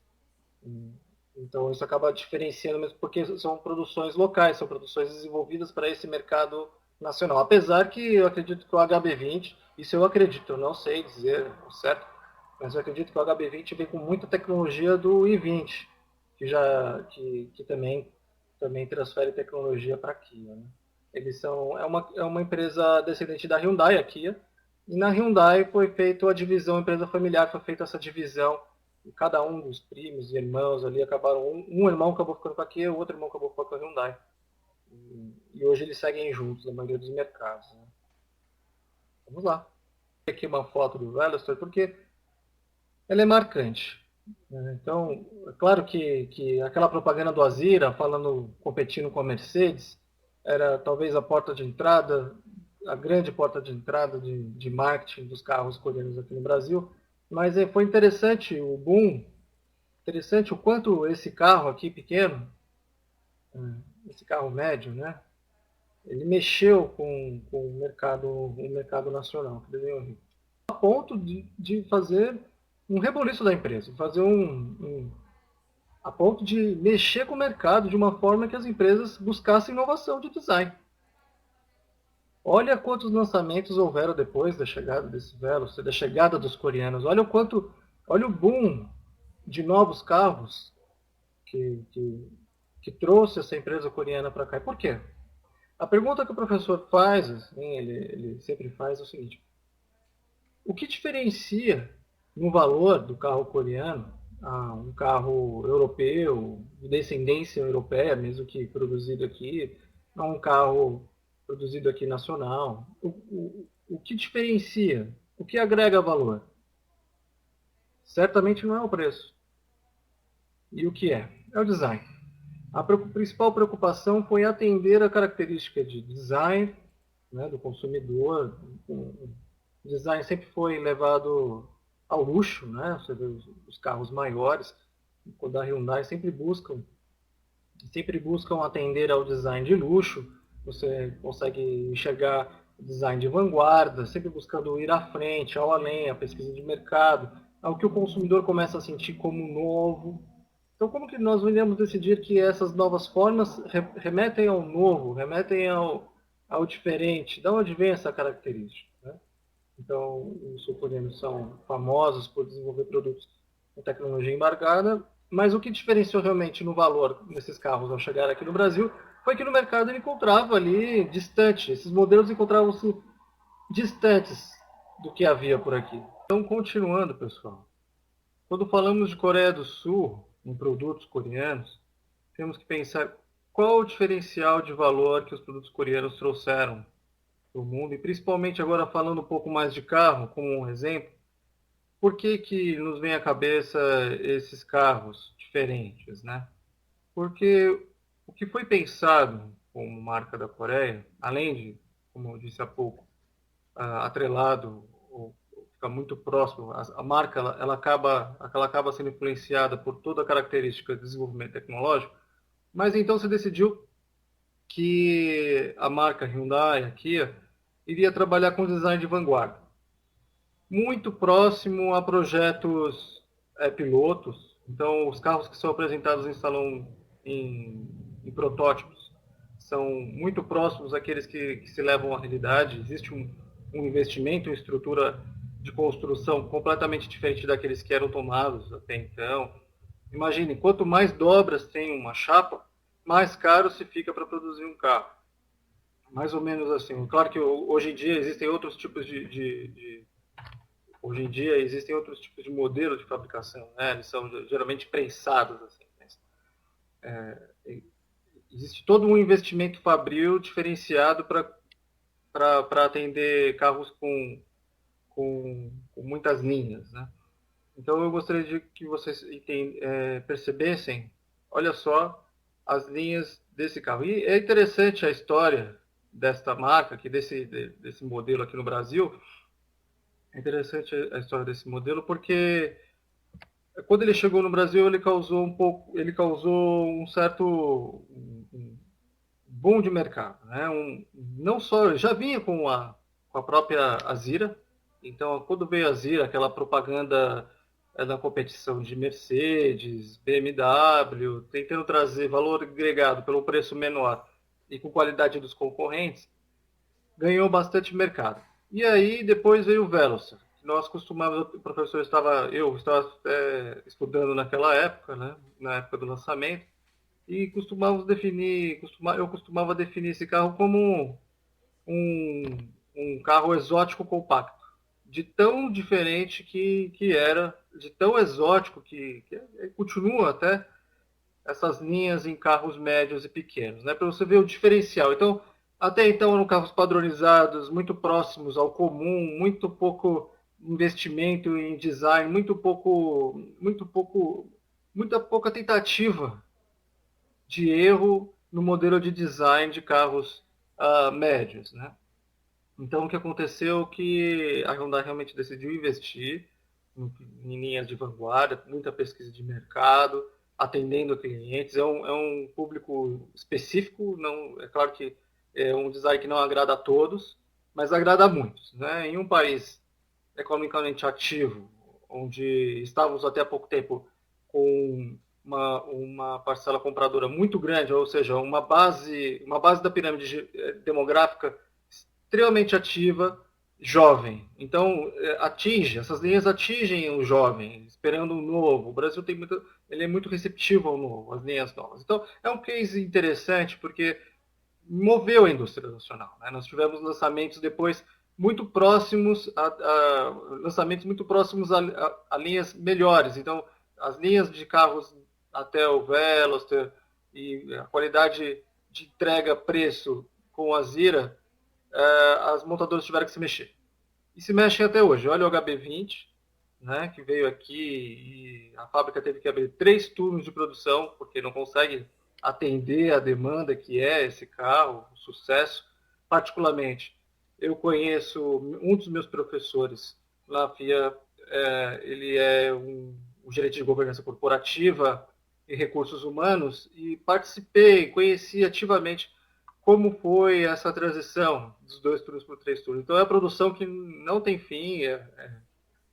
[SPEAKER 1] Então isso acaba diferenciando mesmo porque são produções locais, são produções desenvolvidas para esse mercado nacional. Apesar que eu acredito que o HB20, isso eu acredito, eu não sei dizer certo, mas eu acredito que o HB20 vem com muita tecnologia do i20, que também transfere tecnologia para a Kia. Né? É uma empresa descendente da Hyundai, a Kia, e na Hyundai foi feita a divisão, empresa familiar, foi feita essa divisão, e cada um dos primos e irmãos ali acabaram, um irmão acabou ficando com a Kia, o outro irmão acabou ficando com a Hyundai. E hoje eles seguem juntos na maioria dos mercados. Né? Vamos lá. Aqui uma foto do Veloster, porque ela é marcante. Né? Então, é claro que aquela propaganda do Azira, competindo com a Mercedes, era talvez a porta de entrada, a grande porta de entrada de marketing dos carros coreanos aqui no Brasil. Mas foi interessante o boom, interessante o quanto esse carro aqui pequeno, esse carro médio, né? Ele mexeu com o mercado nacional, a ponto de fazer um reboliço da empresa, a ponto de mexer com o mercado de uma forma que as empresas buscassem inovação de design. Olha quantos lançamentos houveram depois da chegada desse Veloster, da chegada dos coreanos. Olha o boom de novos carros que trouxe essa empresa coreana para cá. E por quê? A pergunta que o professor faz, assim, ele sempre faz, é o seguinte: o que diferencia no valor do carro coreano a um carro europeu, de descendência europeia, mesmo que produzido aqui, a um carro produzido aqui nacional? O que diferencia? O que agrega valor? Certamente não é o preço. E o que é? É o design. A principal preocupação foi atender a característica de design, né, do consumidor. O design sempre foi levado ao luxo, né? Você vê os carros maiores, da Hyundai sempre buscam atender ao design de luxo. Você consegue enxergar design de vanguarda, sempre buscando ir à frente, ao além, a pesquisa de mercado, ao que o consumidor começa a sentir como novo. Então, como que nós iremos decidir que essas novas formas remetem ao novo, remetem ao diferente? De onde vem essa característica? Né? Então, os sul-coreanos são famosos por desenvolver produtos com tecnologia embargada, mas o que diferenciou realmente no valor desses carros ao chegar aqui no Brasil foi que no mercado ele encontrava ali distante, esses modelos encontravam-se distantes do que havia por aqui. Então, continuando, pessoal, quando falamos de Coreia do Sul, em produtos coreanos, temos que pensar qual o diferencial de valor que os produtos coreanos trouxeram para o mundo, e principalmente agora falando um pouco mais de carro, como um exemplo, por que que nos vem à cabeça esses carros diferentes, né? Porque o que foi pensado como marca da Coreia, além de, como eu disse há pouco, atrelado ou fica muito próximo, a marca ela acaba sendo influenciada por toda a característica de desenvolvimento tecnológico, mas então se decidiu que a marca Hyundai, a Kia, iria trabalhar com design de vanguarda, muito próximo a projetos pilotos. Então, os carros que são apresentados em salão em protótipos são muito próximos àqueles que se levam à realidade. Existe um investimento em estrutura de construção completamente diferente daqueles que eram tomados até então. Imagine, quanto mais dobras tem uma chapa, mais caro se fica para produzir um carro. Mais ou menos assim. Claro que hoje em dia existem outros tipos hoje em dia existem outros tipos de modelo de fabricação, né? Eles são geralmente prensados assim. Existe todo um investimento fabril diferenciado para atender carros com muitas linhas, né? Então eu gostaria de que vocês percebessem, olha só, as linhas desse carro. E é interessante a história desta marca, desse modelo aqui no Brasil. É interessante a história desse modelo porque quando ele chegou no Brasil ele causou um certo boom de mercado, né? Não só já vinha com a própria Azira, então quando veio a Azira, aquela propaganda da competição de Mercedes, BMW, tentando trazer valor agregado pelo preço menor e com qualidade dos concorrentes, ganhou bastante mercado. E aí depois veio o Veloster. Nós costumávamos, o professor eu estava estudando naquela época, né, na época do lançamento, e eu costumava definir esse carro como um carro exótico compacto, de tão diferente que era, de tão exótico que continua até essas linhas em carros médios e pequenos, né? Para você ver o diferencial. Então, até então eram carros padronizados, muito próximos ao comum, muito pouco investimento em design, muita pouca tentativa de erro no modelo de design de carros médios, né? Então, o que aconteceu é que a Hyundai realmente decidiu investir em linhas de vanguarda, muita pesquisa de mercado, atendendo clientes. É um público específico, não, é claro que é um design que não agrada a todos, mas agrada a muitos, né? Em um país economicamente ativo, onde estávamos até há pouco tempo com uma parcela compradora muito grande, ou seja, uma base da pirâmide demográfica extremamente ativa, jovem. Então, essas linhas atingem o jovem, esperando o novo. O Brasil ele é muito receptivo ao novo, às linhas novas. Então, é um case interessante porque moveu a indústria nacional, né? Nós tivemos lançamentos depois muito próximos lançamentos muito próximos a linhas melhores. Então, as linhas de carros até o Veloster e a qualidade de entrega preço com a Zira, as montadoras tiveram que se mexer. E se mexem até hoje. Olha o HB20, né, que veio aqui e a fábrica teve que abrir 3 turnos de produção, porque não consegue atender a demanda que é esse carro, o sucesso. Particularmente, eu conheço um dos meus professores na FIA, ele é um gerente de governança corporativa e recursos humanos, e conheci ativamente como foi essa transição dos 2 turnos para 3 turnos. Então é a produção que não tem fim, é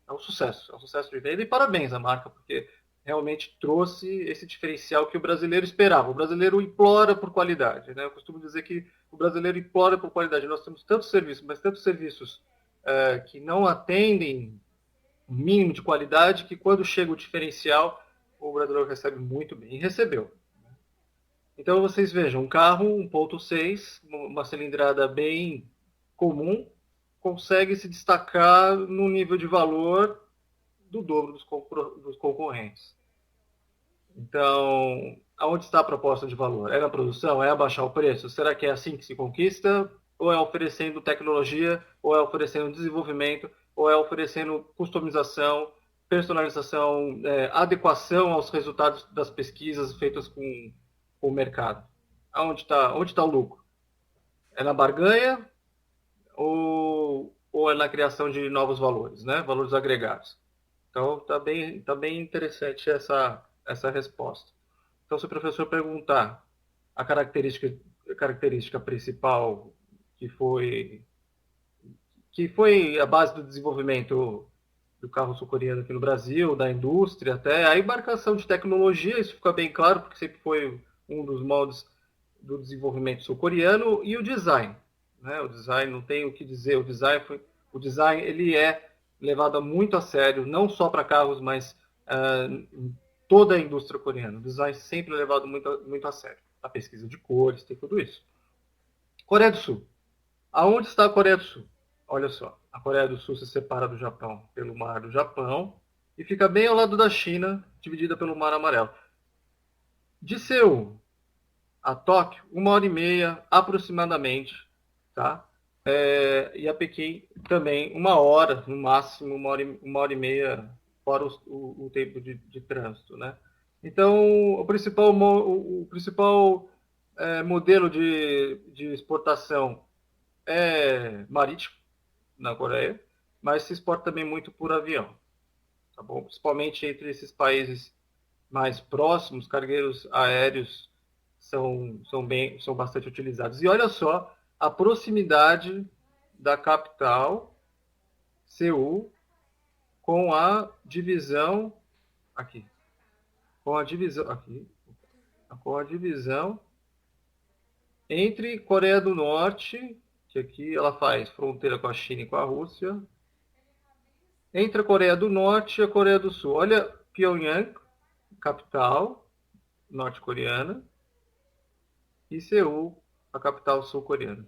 [SPEAKER 1] um sucesso de venda. E parabéns à marca, porque realmente trouxe esse diferencial que o brasileiro esperava. O brasileiro implora por qualidade, né? Eu costumo dizer que o brasileiro implora por qualidade. Nós temos tantos serviços, mas tantos serviços que não atendem o mínimo de qualidade, que quando chega o diferencial, o brasileiro recebe muito bem. E recebeu. Então vocês vejam, um carro 1.6, uma cilindrada bem comum, consegue se destacar no nível de valor do dobro dos concorrentes. Então, aonde está a proposta de valor? É na produção? É abaixar o preço? Será que é assim que se conquista? Ou é oferecendo tecnologia? Ou é oferecendo desenvolvimento? Ou é oferecendo customização, personalização, adequação aos resultados das pesquisas feitas com o mercado? Onde tá o lucro? É na barganha ou é na criação de novos valores, né? Valores agregados? Então, tá bem interessante essa resposta. Então, se o professor perguntar a característica principal que foi, que foi a base do desenvolvimento do carro sul-coreano aqui no Brasil, da indústria até, a embarcação de tecnologia, isso fica bem claro, porque sempre foi um dos moldes do desenvolvimento sul-coreano, e o design. Né? O design, não tem o que dizer, o design ele é levado muito a sério, não só para carros, mas em toda a indústria coreana. O design sempre é levado muito a sério. A pesquisa de cores, tem tudo isso. Coreia do Sul. Aonde está a Coreia do Sul? Olha só, a Coreia do Sul se separa do Japão pelo Mar do Japão e fica bem ao lado da China, dividida pelo Mar Amarelo. De Seul a Tóquio, 1 hora e meia aproximadamente, tá? E a Pequim também 1 hora, no máximo 1 hora e meia, fora o tempo de trânsito, né? Então, o principal modelo de exportação é marítimo na Coreia, mas se exporta também muito por avião, tá bom? Principalmente entre esses países mais próximos, cargueiros aéreos são bastante utilizados. E olha só a proximidade da capital, Seul, com a divisão aqui, com a divisão aqui, com a divisão entre Coreia do Norte, que aqui ela faz fronteira com a China e com a Rússia, entre a Coreia do Norte e a Coreia do Sul. Olha Pyongyang, capital norte-coreana, e Seul, a capital sul-coreana.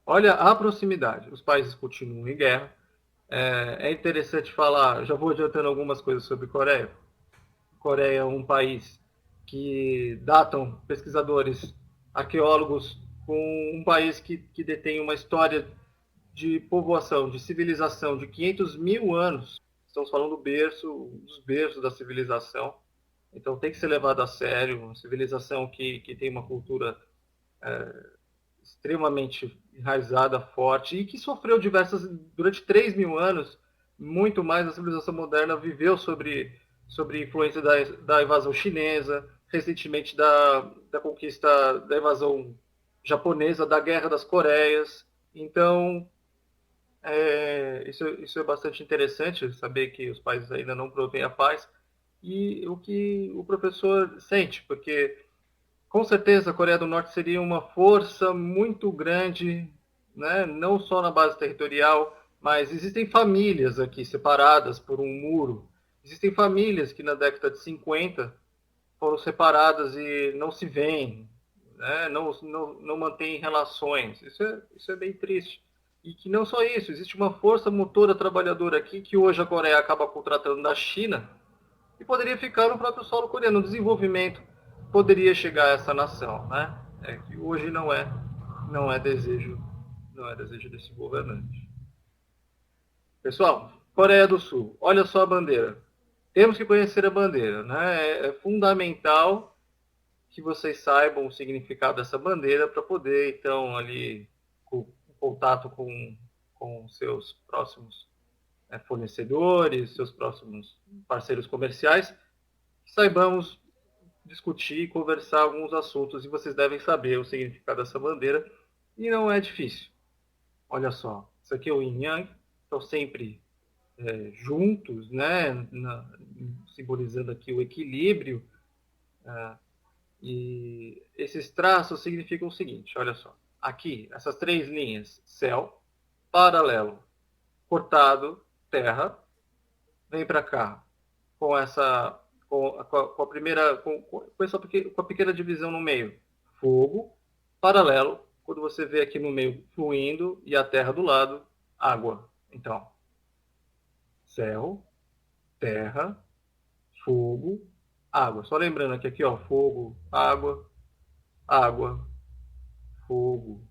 [SPEAKER 1] Olha a proximidade. Os países continuam em guerra. É interessante falar, já vou adiantando algumas coisas sobre Coreia. Coreia é um país que datam pesquisadores, arqueólogos, com um país que detém uma história de povoação, de civilização de 500 mil anos. Estamos falando dos berços da civilização. Então tem que ser levado a sério. Uma civilização que tem uma cultura extremamente enraizada, forte, e que sofreu durante 3 mil anos, muito mais a civilização moderna viveu sobre influência da invasão chinesa, recentemente da conquista, da invasão japonesa, da Guerra das Coreias. Então, isso é bastante interessante, saber que os países ainda não provêm a paz, e o que o professor sente, porque com certeza a Coreia do Norte seria uma força muito grande, né? Não só na base territorial, mas existem famílias aqui separadas por um muro. Existem famílias que na década de 50 foram separadas e não se veem, né? Não mantêm relações. Isso é bem triste. E que não só isso, existe uma força motora trabalhadora aqui que hoje a Coreia acaba contratando da China e poderia ficar no próprio solo coreano. O desenvolvimento poderia chegar a essa nação, né? Que hoje não é desejo, não é desejo desse governante. Pessoal, Coreia do Sul, olha só a bandeira. Temos que conhecer a bandeira, né? É fundamental que vocês saibam o significado dessa bandeira para poder, então, ali, com contato com seus próximos fornecedores, seus próximos parceiros comerciais, saibamos discutir e conversar alguns assuntos e vocês devem saber o significado dessa bandeira e não é difícil. Olha só, isso aqui é o Yin Yang, estão sempre juntos, né, simbolizando aqui o equilíbrio. E esses traços significam o seguinte, olha só. Aqui, essas 3 linhas, céu, paralelo, cortado, terra, vem para cá com essa com a primeira com a pequena divisão no meio, fogo, paralelo, quando você vê aqui no meio fluindo e a terra do lado, água. Então, céu, terra, fogo, água. Só lembrando que aqui, ó, fogo, água, água, fogo,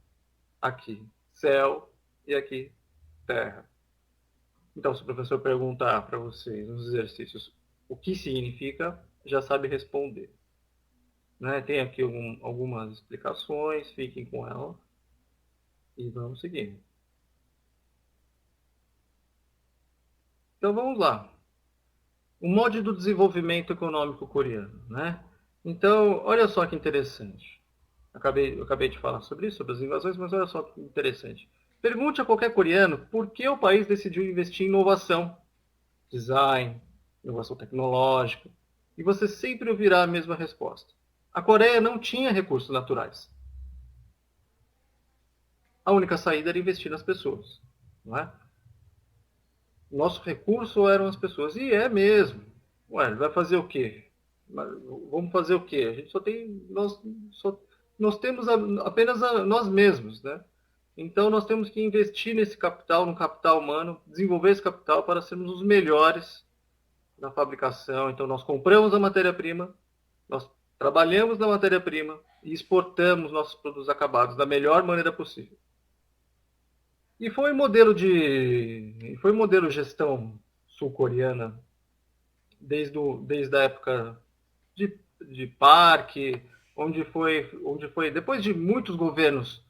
[SPEAKER 1] aqui, céu e aqui, terra. Então, se o professor perguntar para vocês nos exercícios o que significa, já sabe responder. Né? Tem aqui algumas explicações, fiquem com ela e vamos seguir. Então, vamos lá. O modo do desenvolvimento econômico coreano. Né? Então, olha só que interessante. Eu acabei de falar sobre isso, sobre as invasões, mas olha só que interessante. Pergunte a qualquer coreano por que o país decidiu investir em inovação, design, inovação tecnológica, e você sempre ouvirá a mesma resposta. A Coreia não tinha recursos naturais. A única saída era investir nas pessoas. Não é? Nosso recurso eram as pessoas. E é mesmo. Ué, vai fazer o quê? Vamos fazer o quê? A gente só tem. Nós temos apenas nós mesmos, né? Então nós temos que investir nesse capital, no capital humano, desenvolver esse capital para sermos os melhores na fabricação. Então nós compramos a matéria-prima, nós trabalhamos na matéria-prima e exportamos nossos produtos acabados da melhor maneira possível. E foi modelo gestão sul-coreana desde a época de Park, onde foi depois de muitos governos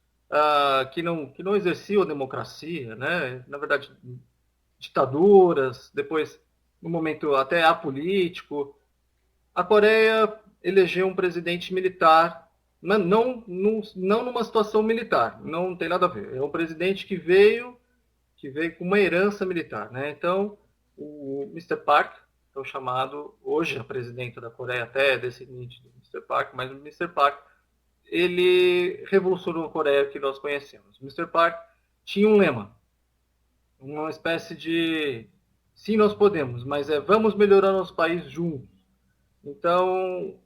[SPEAKER 1] que não exerciam a democracia, né? Na verdade, ditaduras, depois, no momento até apolítico, a Coreia elegeu um presidente militar, não numa situação militar, não tem nada a ver. É um presidente que veio com uma herança militar, né? Então, o Mr. Park, que é o chamado, hoje a presidenta da Coreia até é descendente do Mr. Park, mas o Mr. Park, ele revolucionou a Coreia que nós conhecemos. O Mr. Park tinha um lema, uma espécie de sim, nós podemos, mas vamos melhorar nosso país juntos. Então,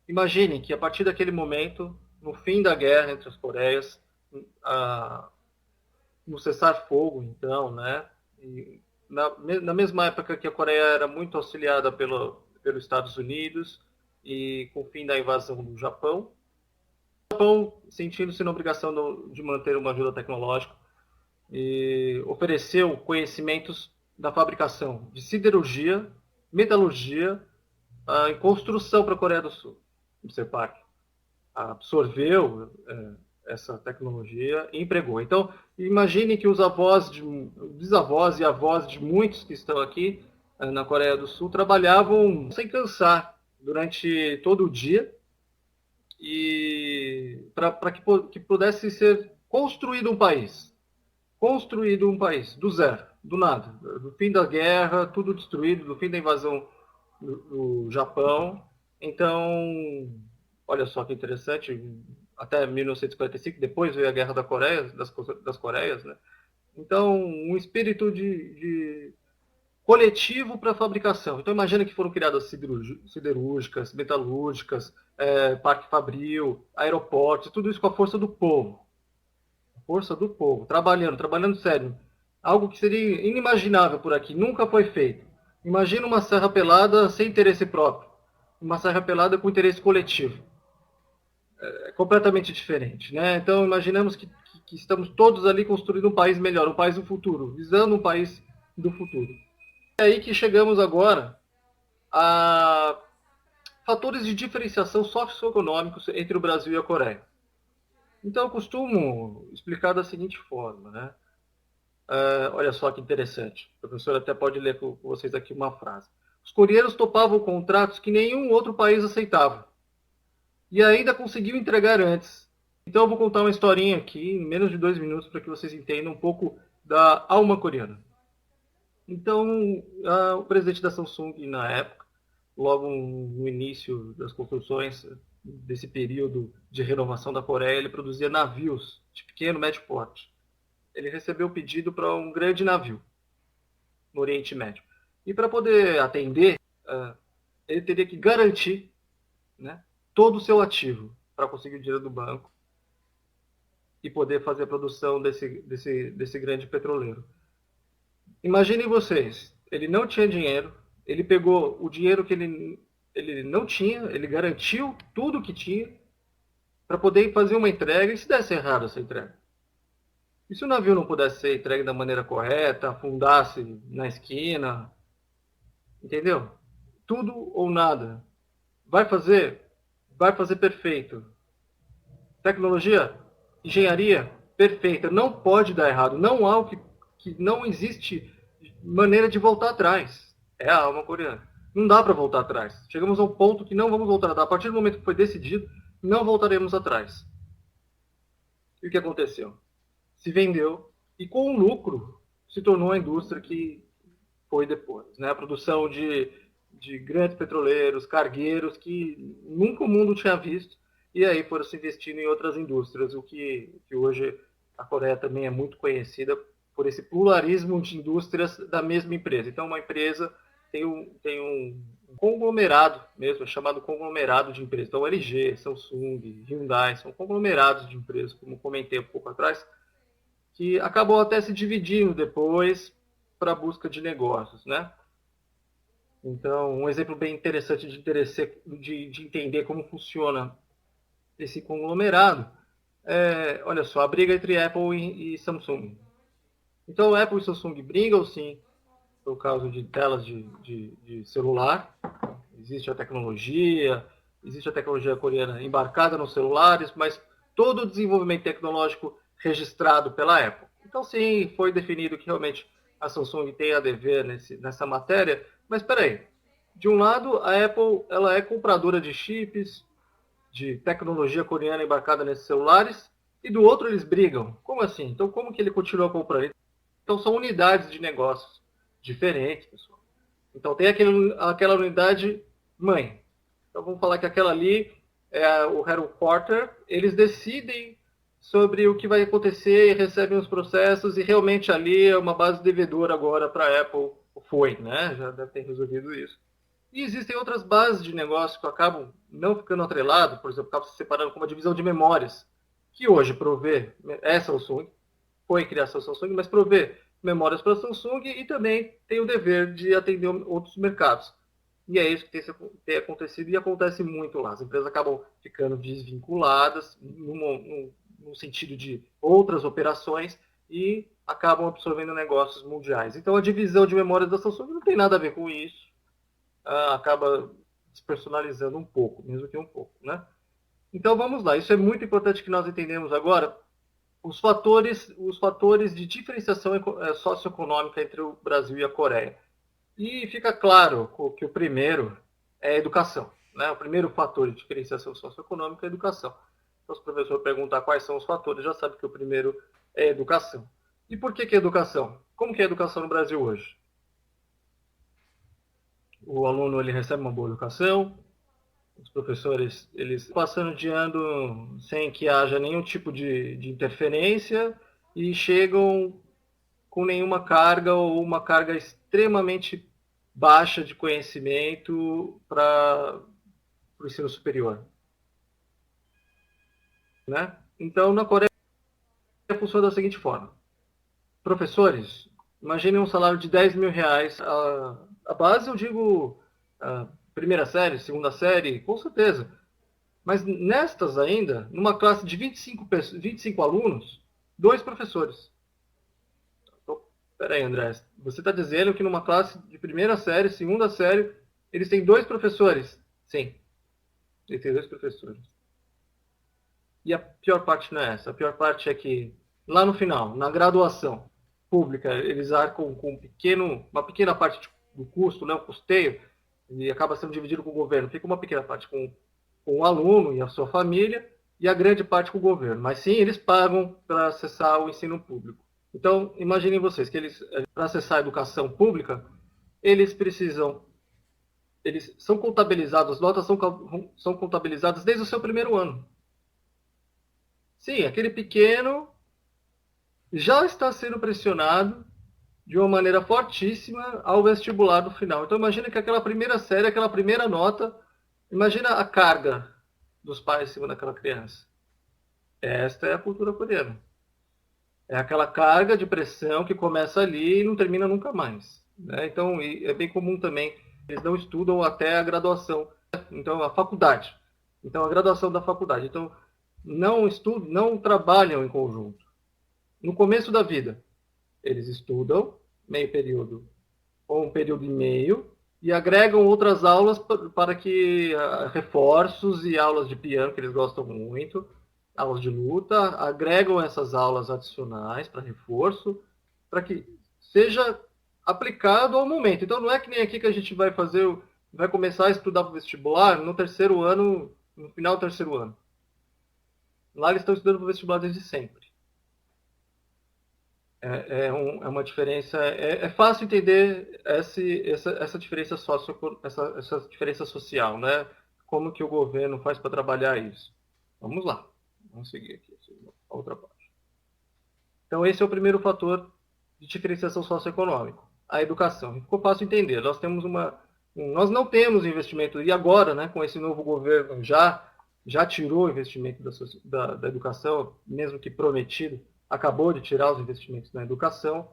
[SPEAKER 1] imagine que a partir daquele momento, no fim da guerra entre as Coreias, no cessar-fogo, então, né? E na mesma época que a Coreia era muito auxiliada pelos Estados Unidos e com o fim da invasão do Japão, o Japão, sentindo-se na obrigação de manter uma ajuda tecnológica, e ofereceu conhecimentos da fabricação de siderurgia, metalurgia e construção para a Coreia do Sul. O Mr. Park absorveu essa tecnologia e empregou. Então, imagine que os bisavós e avós de muitos que estão aqui na Coreia do Sul trabalhavam sem cansar durante todo o dia e para que pudesse ser construído um país do zero, do nada, do fim da guerra, tudo destruído, do fim da invasão do Japão. Então, olha só que interessante, até 1945, depois veio a Guerra das Coreias, né? Então, um espírito de coletivo para a fabricação. Então, imagina que foram criadas siderúrgicas, metalúrgicas, parque fabril, aeroportos, tudo isso com a força do povo. Força do povo, trabalhando sério. Algo que seria inimaginável por aqui, nunca foi feito. Imagina uma serra pelada sem interesse próprio, uma serra pelada com interesse coletivo. É completamente diferente, né? Então imaginamos que estamos todos ali construindo um país melhor, um país do futuro, visando um país do futuro. É aí que chegamos agora a fatores de diferenciação socioeconômicos entre o Brasil e a Coreia. Então, eu costumo explicar da seguinte forma, né? Olha só que interessante. O professor até pode ler com vocês aqui uma frase. Os coreanos topavam contratos que nenhum outro país aceitava. E ainda conseguiu entregar antes. Então, eu vou contar uma historinha aqui, em menos de 2 minutos, para que vocês entendam um pouco da alma coreana. Então, o presidente da Samsung, na época, logo no início das construções desse período de renovação da Coreia, ele produzia navios de pequeno e médio porte. Ele recebeu o pedido para um grande navio no Oriente Médio. E para poder atender, ele teria que garantir, né, todo o seu ativo para conseguir o dinheiro do banco e poder fazer a produção desse grande petroleiro. Imaginem vocês, ele não tinha dinheiro, ele pegou o dinheiro que ele não tinha, ele garantiu tudo que tinha para poder fazer uma entrega, e se desse errado essa entrega? E se o navio não pudesse ser entregue da maneira correta, afundasse na esquina, entendeu? Tudo ou nada. Vai fazer perfeito. Tecnologia, engenharia, perfeita. Não pode dar errado. Não há não existe maneira de voltar atrás. É a alma coreana. Não dá para voltar atrás. Chegamos a um ponto que não vamos voltar atrás. A partir do momento que foi decidido, não voltaremos atrás. E o que aconteceu? Se vendeu e com o lucro se tornou a indústria que foi depois, né? A produção de grandes petroleiros, cargueiros que nunca o mundo tinha visto, e aí foram se investindo em outras indústrias, o que hoje a Coreia também é muito conhecida por esse pluralismo de indústrias da mesma empresa. Então uma empresa tem um conglomerado mesmo, chamado conglomerado de empresas. Então LG, Samsung, Hyundai, são conglomerados de empresas, como comentei um pouco atrás, que acabou até se dividindo depois para a busca de negócios, né? Então, um exemplo bem interessante de entender como funciona esse conglomerado é, olha só, a briga entre Apple e Samsung. Então, Apple e Samsung brigam, sim, por causa de telas de celular. Existe a tecnologia coreana embarcada nos celulares, mas todo o desenvolvimento tecnológico registrado pela Apple. Então, sim, foi definido que realmente a Samsung tem a dever nessa matéria, mas espera aí. De um lado, a Apple ela é compradora de chips, de tecnologia coreana embarcada nesses celulares, e do outro eles brigam. Como assim? Então, como que ele continua comprando? Então, são unidades de negócios diferentes, pessoal. Então, tem aquela unidade mãe. Então, vamos falar que aquela ali é o headquarter. Eles decidem sobre o que vai acontecer, recebem os processos, e realmente ali é uma base devedora agora para a Apple. Foi, né? Já deve ter resolvido isso. E existem outras bases de negócio que acabam não ficando atreladas, por exemplo, acabam se separando como a divisão de memórias, que hoje provê, é Samsung, foi criação Samsung, mas provê memórias para a Samsung e também tem o dever de atender outros mercados. E é isso que tem acontecido e acontece muito lá. As empresas acabam ficando desvinculadas no sentido de outras operações e acabam absorvendo negócios mundiais. Então a divisão de memórias da Samsung não tem nada a ver com isso. Acaba despersonalizando um pouco, mesmo que um pouco, né? Então vamos lá, isso é muito importante que nós entendemos agora os fatores de diferenciação socioeconômica entre o Brasil e a Coreia. E fica claro que o primeiro é a educação, né? O primeiro fator de diferenciação socioeconômica é a educação. Então, se o professor perguntar quais são os fatores, já sabe que o primeiro é a educação. E por que é educação? Como que é a educação no Brasil hoje? O aluno ele recebe uma boa educação, os professores eles passando de ano sem que haja nenhum tipo de interferência e chegam com nenhuma carga ou uma carga extremamente baixa de conhecimento para o ensino superior, né? Então, na Coreia funciona da seguinte forma: professores, imaginem um salário de 10 mil reais. A base, eu digo, primeira série, segunda série, com certeza. Mas nestas ainda, numa classe de 25 alunos, 2 professores. Então, peraí, André, você está dizendo que numa classe de primeira série, segunda série, eles têm 2 professores? Sim, eles têm 2 professores. E a pior parte não é essa. A pior parte é que, lá no final, na graduação pública, eles arcam com uma pequena parte do custo, né, o custeio, e acaba sendo dividido com o governo. Fica uma pequena parte com o aluno e a sua família, e a grande parte com o governo. Mas sim, eles pagam para acessar o ensino público. Então, imaginem vocês que eles, para acessar a educação pública, eles precisam eles são contabilizados, as notas são contabilizadas desde o seu primeiro ano. Sim, aquele pequeno já está sendo pressionado de uma maneira fortíssima ao vestibular no final. Então imagina que aquela primeira série, aquela primeira nota, imagina a carga dos pais em cima daquela criança. Esta é a cultura coreana. É aquela carga de pressão que começa ali e não termina nunca mais. Né? Então é bem comum também, eles não estudam até a graduação, então a faculdade. Então a graduação da faculdade. Então não estudam, não trabalham em conjunto. No começo da vida, eles estudam meio período ou um período e meio e agregam outras aulas para que reforços e aulas de piano que eles gostam muito, aulas de luta, agregam essas aulas adicionais para reforço, para que seja aplicado ao momento. Então não é que nem aqui que a gente vai começar a estudar para o vestibular no terceiro ano, no final do terceiro ano. Lá eles estão estudando para o vestibular desde sempre. É uma diferença. É fácil entender essa diferença essa diferença social, né? Como que o governo faz para trabalhar isso? Vamos lá, vamos seguir aqui a outra parte. Então esse é o primeiro fator de diferenciação socioeconômica, a educação. Ficou fácil entender. Nós não temos investimento e agora, né? Com esse novo governo já tirou o investimento da educação, mesmo que prometido. Acabou de tirar os investimentos na educação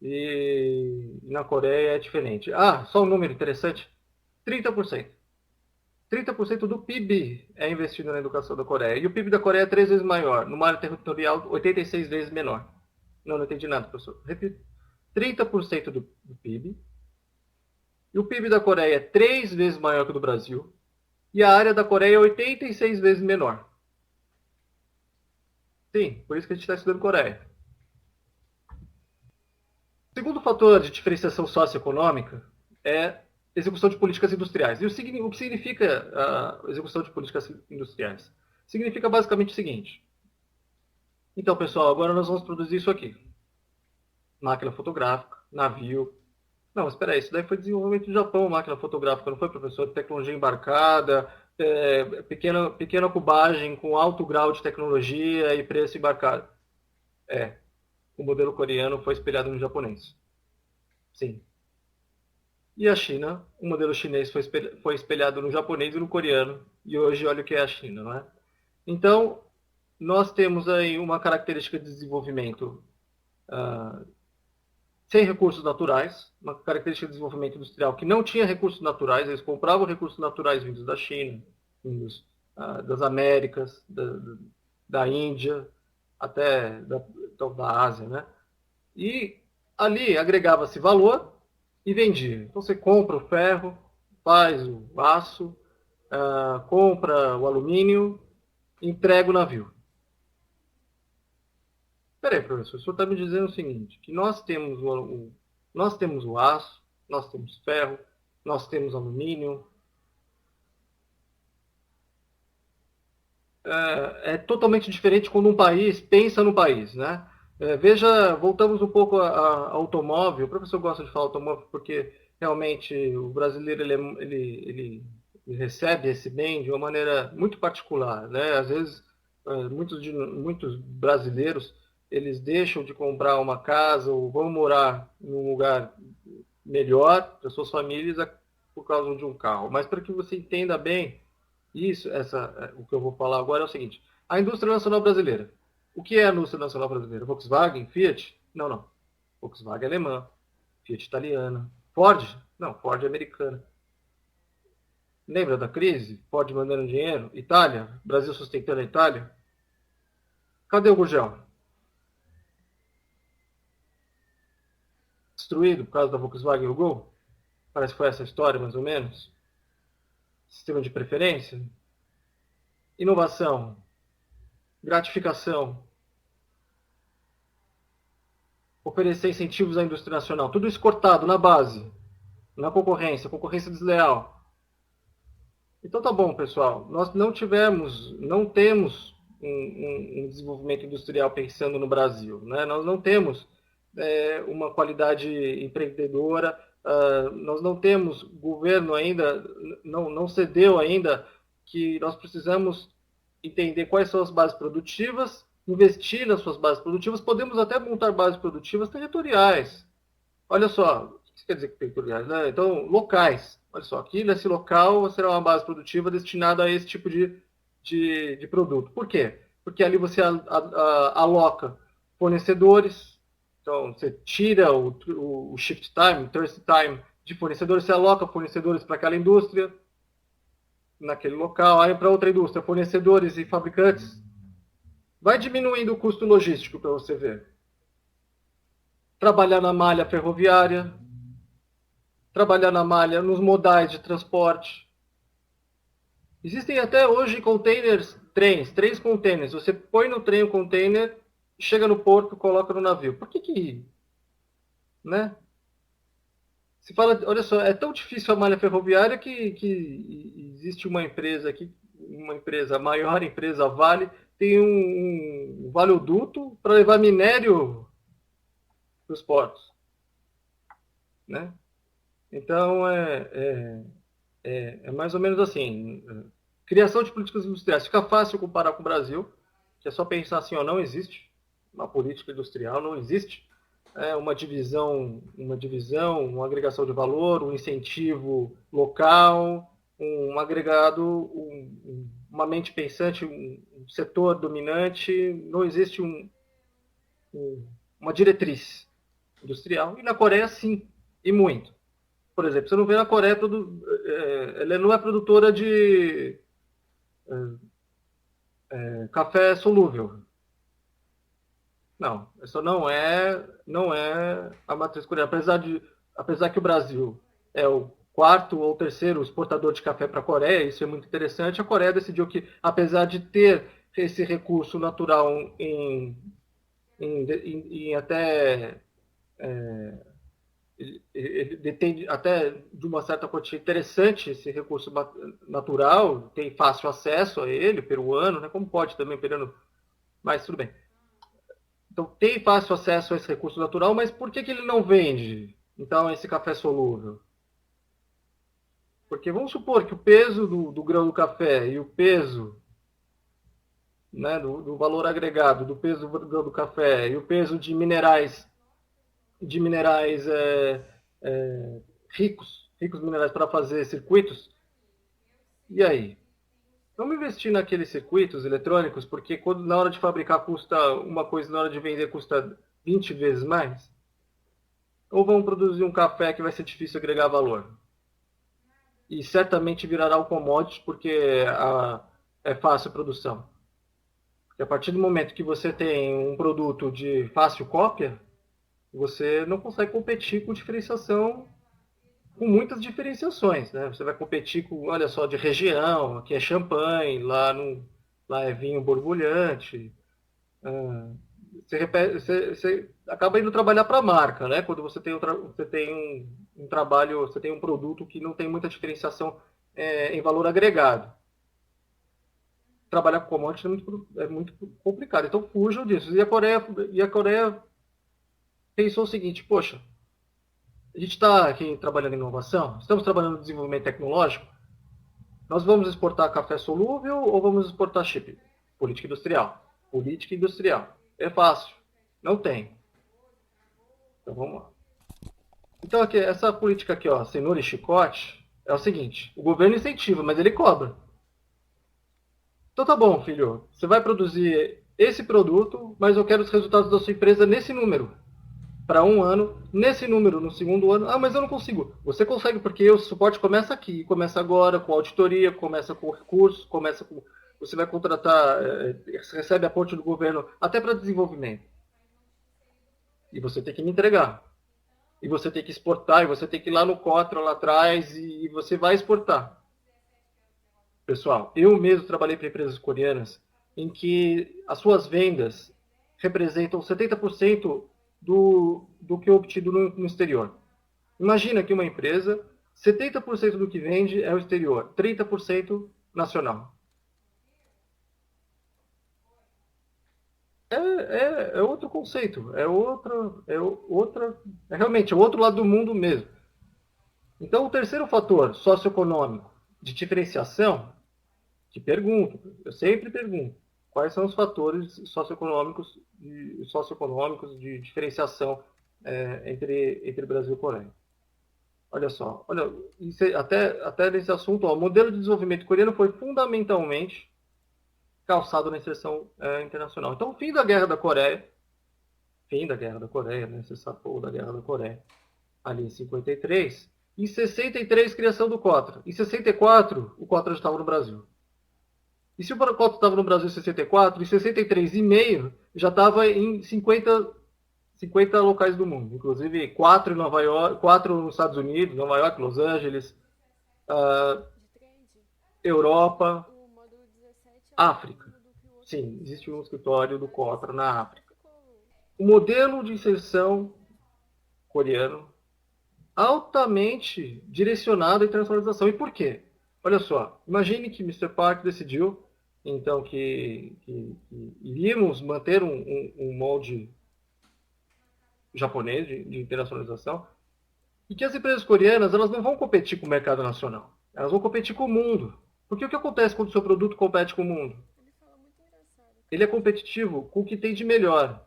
[SPEAKER 1] e na Coreia é diferente. Só um número interessante: 30%. 30% do PIB é investido na educação da Coreia. E o PIB da Coreia é 3 vezes maior. Numa área territorial, 86 vezes menor. Não entendi nada, professor. Repito. 30% do PIB. E o PIB da Coreia é 3 vezes maior que o do Brasil. E a área da Coreia é 86 vezes menor. Sim, por isso que a gente está estudando Coreia. O segundo fator de diferenciação socioeconômica é execução de políticas industriais. E o que significa a execução de políticas industriais? Significa basicamente o seguinte. Então, pessoal, agora nós vamos produzir isso aqui. Máquina fotográfica, navio. Não, espera aí, isso daí foi desenvolvimento do Japão, máquina fotográfica, não foi, professor? Tecnologia embarcada, pequena cubagem com alto grau de tecnologia e preço embarcado. O modelo coreano foi espelhado no japonês. Sim. E a China, o modelo chinês foi espelhado no japonês e no coreano. E hoje olha o que é a China, não é? Então, nós temos aí uma característica de desenvolvimento sem recursos naturais, uma característica de desenvolvimento industrial que não tinha recursos naturais, eles compravam recursos naturais vindos da China, vindos das Américas, da Índia, até da Ásia, né? E ali agregava-se valor e vendia. Então você compra o ferro, faz o aço, compra o alumínio, entrega o navio. Peraí, professor, o senhor está me dizendo o seguinte, que nós temos o aço, nós temos ferro, nós temos alumínio. É totalmente diferente quando um país pensa no país, né? Veja, voltamos um pouco a automóvel. O professor gosta de falar automóvel porque realmente o brasileiro ele recebe esse bem de uma maneira muito particular, né? Às vezes muitos brasileiros eles deixam de comprar uma casa ou vão morar num lugar melhor para suas famílias por causa de um carro. Mas para que você entenda bem isso, o que eu vou falar agora é o seguinte: a indústria nacional brasileira. O que é a indústria nacional brasileira? Volkswagen, Fiat? Não. Volkswagen é alemã, Fiat italiana. Ford? Não, Ford é americana. Lembra da crise? Ford mandando dinheiro? Itália? Brasil sustentando a Itália? Cadê o Gurgel? Destruído por causa da Volkswagen e o Gol? Parece que foi essa história, mais ou menos. Sistema de preferência. Inovação. Gratificação. Oferecer incentivos à indústria nacional. Tudo isso cortado na base. Na concorrência desleal. Então tá bom, pessoal. Nós não temos um desenvolvimento industrial pensando no Brasil, né? Nós não temos uma qualidade empreendedora nós não temos governo ainda, não cedeu ainda, que nós precisamos entender quais são as bases produtivas, investir nas suas bases produtivas, podemos até montar bases produtivas territoriais. Olha só, o que isso quer dizer territoriais, né? Então, locais. Olha só, aqui nesse local será uma base produtiva destinada a esse tipo de produto. Por quê? Porque ali você aloca fornecedores, então você tira o shift time, o turst time de fornecedores, você aloca fornecedores para aquela indústria, naquele local, aí para outra indústria, fornecedores e fabricantes. Vai diminuindo o custo logístico para você ver. Trabalhar na malha ferroviária, trabalhar na malha nos modais de transporte. Existem até hoje containers, três containers. Você põe no trem o container, chega no porto, coloca no navio. Por que, né? Se fala, olha só, é tão difícil a malha ferroviária que existe uma empresa aqui, uma empresa, a maior empresa, a Vale, tem um valeoduto para levar minério para os portos, né? Então é mais ou menos assim. Criação de políticas industriais. Fica fácil comparar com o Brasil, que é só pensar assim, ó, não existe uma política industrial, não existe uma agregação de valor, um incentivo local, um agregado, uma mente pensante, um setor dominante, não existe uma diretriz industrial. E na Coreia, sim, e muito. Por exemplo, você não vê na Coreia, ela não é produtora de café solúvel. Não, isso não é a matriz coreana. Apesar que o Brasil é o quarto ou terceiro exportador de café para a Coreia, isso é muito interessante. A Coreia decidiu que, apesar de ter esse recurso natural em até ele detém até de uma certa quantia interessante esse recurso natural, tem fácil acesso a ele, peruano, né? Como pode também peruano, mas tudo bem. Então tem fácil acesso a esse recurso natural, mas por que ele não vende, então, esse café solúvel? Porque vamos supor que o peso do grão do café e o peso, né, do valor agregado, do peso do grão do café e o peso de minerais ricos minerais para fazer circuitos, e aí? Vamos investir naqueles circuitos eletrônicos, porque quando na hora de fabricar custa uma coisa, na hora de vender custa 20 vezes mais? Ou vamos produzir um café que vai ser difícil agregar valor? E certamente virará um commodity porque é fácil a produção. Porque a partir do momento que você tem um produto de fácil cópia, você não consegue competir com diferenciação, com muitas diferenciações, né? Você vai competir com, olha só, de região, aqui é champanhe, lá é vinho borbulhante. Você acaba indo trabalhar para a marca, né? Quando você tem um trabalho, você tem um produto que não tem muita diferenciação em valor agregado. Trabalhar com commodity é muito complicado. Então fujam disso. E a Coreia pensou o seguinte: poxa, a gente está aqui trabalhando em inovação, estamos trabalhando em desenvolvimento tecnológico, nós vamos exportar café solúvel ou vamos exportar chip? Política industrial. Política industrial. É fácil. Não tem. Então vamos lá. Então aqui, essa política aqui, ó, cenoura e chicote, é o seguinte: o governo incentiva, mas ele cobra. Então tá bom, filho, você vai produzir esse produto, mas eu quero os resultados da sua empresa nesse número. Para um ano, nesse número, no segundo ano. Ah, mas eu não consigo. Você consegue porque o suporte começa aqui, começa agora com auditoria, começa com recursos, começa com. Você vai contratar, você recebe aporte do governo até para desenvolvimento. E você tem que me entregar. E você tem que exportar, e você tem que ir lá no Cotra, lá atrás, e você vai exportar. Pessoal, eu mesmo trabalhei para empresas coreanas em que as suas vendas representam 70% do que é obtido no exterior. Imagina que uma empresa, 70% do que vende é o exterior, 30% nacional. É outro conceito, é realmente é o outro lado do mundo mesmo. Então, o terceiro fator socioeconômico de diferenciação, te pergunto, eu sempre pergunto, quais são os fatores socioeconômicos de diferenciação entre Brasil e Coreia? Olha só, olha, até nesse assunto, ó, o modelo de desenvolvimento coreano foi fundamentalmente calçado na inserção internacional. Então, fim da Guerra da Coreia, né, cessar-fogo da Guerra da Coreia, ali em 53. Em 63, criação do COTRA. Em 64, o COTRA já estava no Brasil. E se o COTRA estava no Brasil em 64, em 63 e meio já estava em 50 locais do mundo, inclusive 4 em Nova York, 4 nos Estados Unidos, Nova York, Los Angeles, uh, Europa, África. Sim, existe um escritório do COTRA na África. O modelo de inserção coreano altamente direcionado à internacionalização. E por quê? Olha só, imagine que Mr. Park decidiu, então, que iríamos manter um molde japonês de internacionalização e que as empresas coreanas elas não vão competir com o mercado nacional. Elas vão competir com o mundo. Porque o que acontece quando o seu produto compete com o mundo? Ele é competitivo com o que tem de melhor.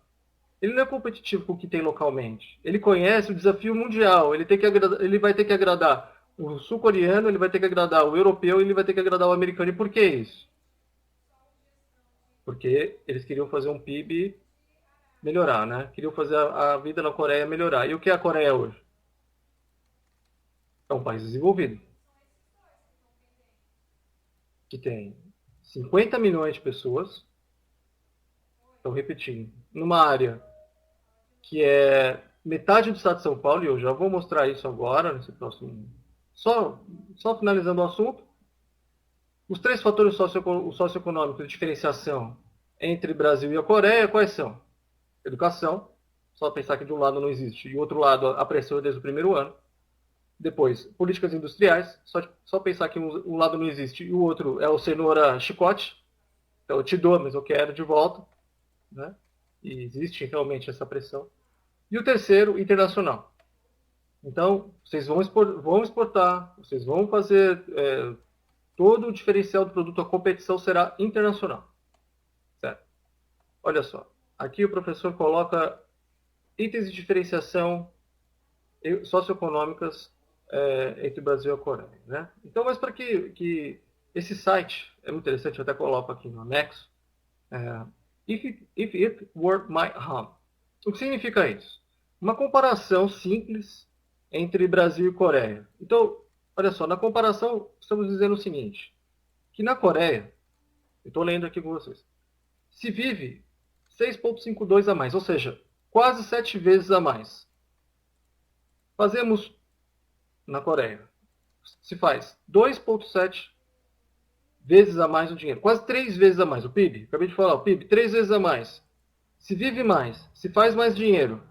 [SPEAKER 1] Ele não é competitivo com o que tem localmente. Ele conhece o desafio mundial. Ele vai ter que agradar o sul-coreano, ele vai ter que agradar o europeu, ele vai ter que agradar o americano. E por que isso? Porque eles queriam fazer um PIB melhorar, né? Queriam fazer a vida na Coreia melhorar. E o que é a Coreia hoje? É um país desenvolvido. Que tem 50 milhões de pessoas. Estou repetindo. Numa área que é metade do estado de São Paulo, e eu já vou mostrar isso agora, nesse próximo. Só finalizando o assunto. Os três fatores socioeconômicos de diferenciação entre Brasil e a Coreia, quais são? Educação, só pensar que de um lado não existe, e do outro lado a pressão é desde o primeiro ano. Depois, políticas industriais, só pensar que um lado não existe e o outro é o cenoura-chicote. Então eu te dou, mas eu quero de volta. Né? E existe realmente essa pressão. E o terceiro, internacional. Então, vocês vão exportar, vocês vão fazer todo o diferencial do produto, a competição será internacional. Certo? Olha só, aqui o professor coloca itens de diferenciação socioeconômicas entre o Brasil e a Coreia. Né? Então, mas para que esse site, é muito interessante, eu até coloco aqui no anexo, if it were my home. O que significa isso? Uma comparação simples entre Brasil e Coreia. Então, olha só, na comparação, estamos dizendo o seguinte, que na Coreia, eu estou lendo aqui com vocês, se vive 6,52 a mais, ou seja, quase 7 vezes a mais. Fazemos na Coreia, se faz 2,7 vezes a mais o dinheiro, quase 3 vezes a mais o PIB. Acabei de falar, o PIB, 3 vezes a mais. Se vive mais, se faz mais dinheiro.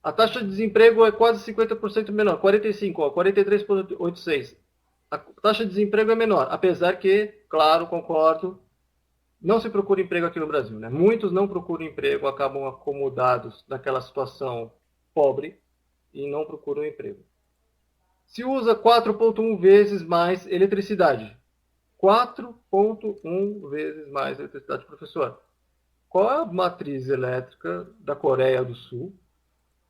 [SPEAKER 1] A taxa de desemprego é quase 50% menor, 45, 43,86. A taxa de desemprego é menor, apesar que, claro, concordo, não se procura emprego aqui no Brasil. Né? Muitos não procuram emprego, acabam acomodados naquela situação pobre e não procuram emprego. Se usa 4,1 vezes mais eletricidade. 4,1 vezes mais eletricidade, professor. Qual é a matriz elétrica da Coreia do Sul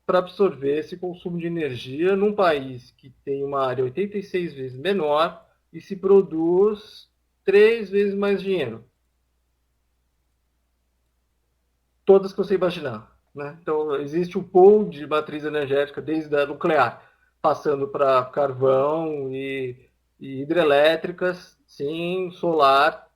[SPEAKER 1] para absorver esse consumo de energia num país que tem uma área 86 vezes menor e se produz 3 vezes mais dinheiro? Todas que você imaginar. Né? Então, existe o pool de matriz energética, desde a nuclear, passando para carvão e hidrelétricas, sim, solar.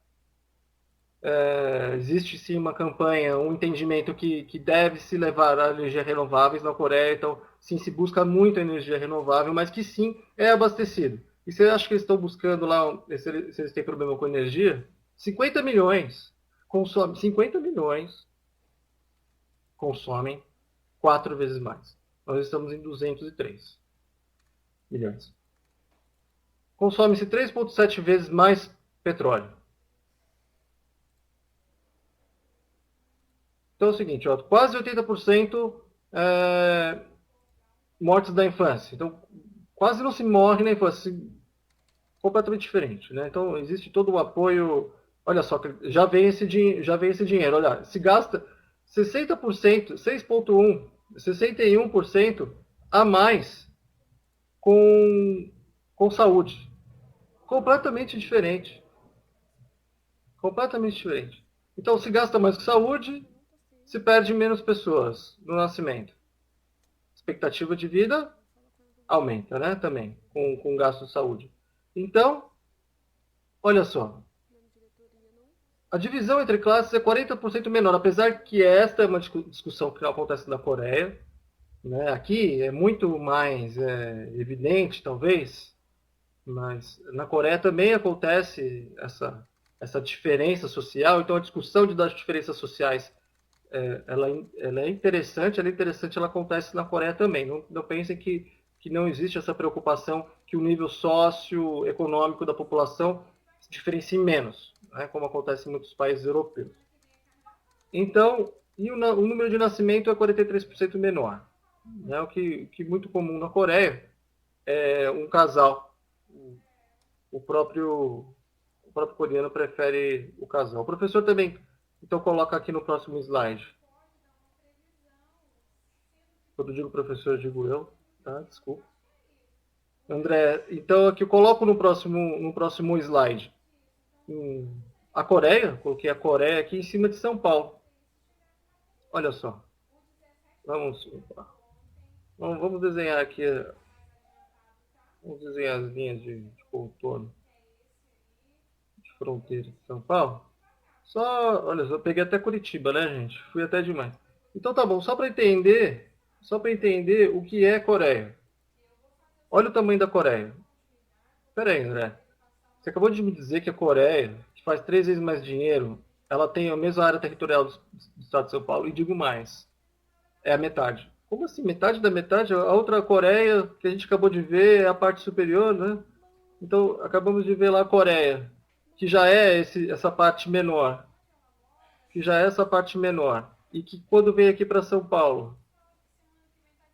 [SPEAKER 1] Existe sim uma campanha, um entendimento que deve se levar a energias renováveis na Coreia, então sim, se busca muito energia renovável, mas que sim é abastecido. E você acha que eles estão buscando lá, se eles têm problema com energia? 50 milhões consomem, 50 milhões consomem 4 vezes mais. Nós estamos em 203 milhões. Consome-se 3,7 vezes mais petróleo. Então é o seguinte, ó, quase 80% mortes da infância. Então, quase não se morre na infância, completamente diferente, né? Então existe todo o apoio. Olha só, já vem esse dinheiro. Olha, se gasta 60%, 6,1, 61% a mais com, com saúde. Completamente diferente. Completamente diferente. Então, se gasta mais com saúde, se perde menos pessoas no nascimento. Expectativa de vida aumenta, né? Também, com gasto de saúde. Então, olha só. A divisão entre classes é 40% menor, apesar que esta é uma discussão que acontece na Coreia. Né? Aqui é muito mais evidente, talvez, mas na Coreia também acontece essa diferença social. Então, a discussão das diferenças sociais ela é interessante, ela acontece na Coreia também. Não pensem que não existe essa preocupação que o nível socioeconômico da população se diferencie menos, né, como acontece em muitos países europeus. Então, o número de nascimento é 43% menor. Né, o que é muito comum na Coreia é um casal. O próprio, o próprio coreano prefere o casal. O professor também, então, coloca aqui no próximo slide. Quando eu digo professor, eu digo eu, tá? Desculpa. André, então aqui eu coloco no próximo slide a Coreia, coloquei a Coreia aqui em cima de São Paulo. Olha só. Vamos, vamos desenhar aqui, vamos desenhar as linhas de contorno de fronteira de São Paulo. Só, olha só, eu peguei até Curitiba, né, gente? Fui até demais. Então tá bom, só para entender o que é Coreia. Olha o tamanho da Coreia. Pera aí, André. Você acabou de me dizer que a Coreia, que faz 3 vezes mais dinheiro, ela tem a mesma área territorial do estado de São Paulo, e digo mais, é a metade. Como assim? Metade da metade? A outra Coreia, que a gente acabou de ver, é a parte superior, né? Então, acabamos de ver lá a Coreia, que já é essa parte menor. Que já é essa parte menor. E que quando vem aqui para São Paulo,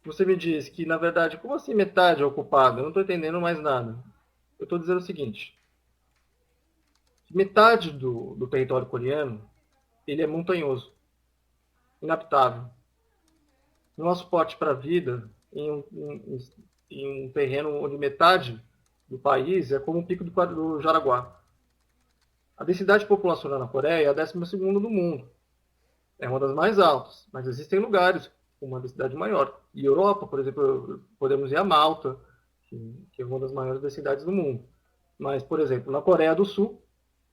[SPEAKER 1] você me diz que, na verdade, como assim metade é ocupada? Eu não estou entendendo mais nada. Eu estou dizendo o seguinte, metade do território coreano ele é montanhoso, inabitável. Nosso porte para a vida em um terreno onde metade do país é como o pico do Jaraguá. A densidade populacional na Coreia é a 12ª do mundo. É uma das mais altas, mas existem lugares com uma densidade maior. E Europa, por exemplo, podemos ir a Malta, que é uma das maiores densidades do mundo. Mas, por exemplo, na Coreia do Sul,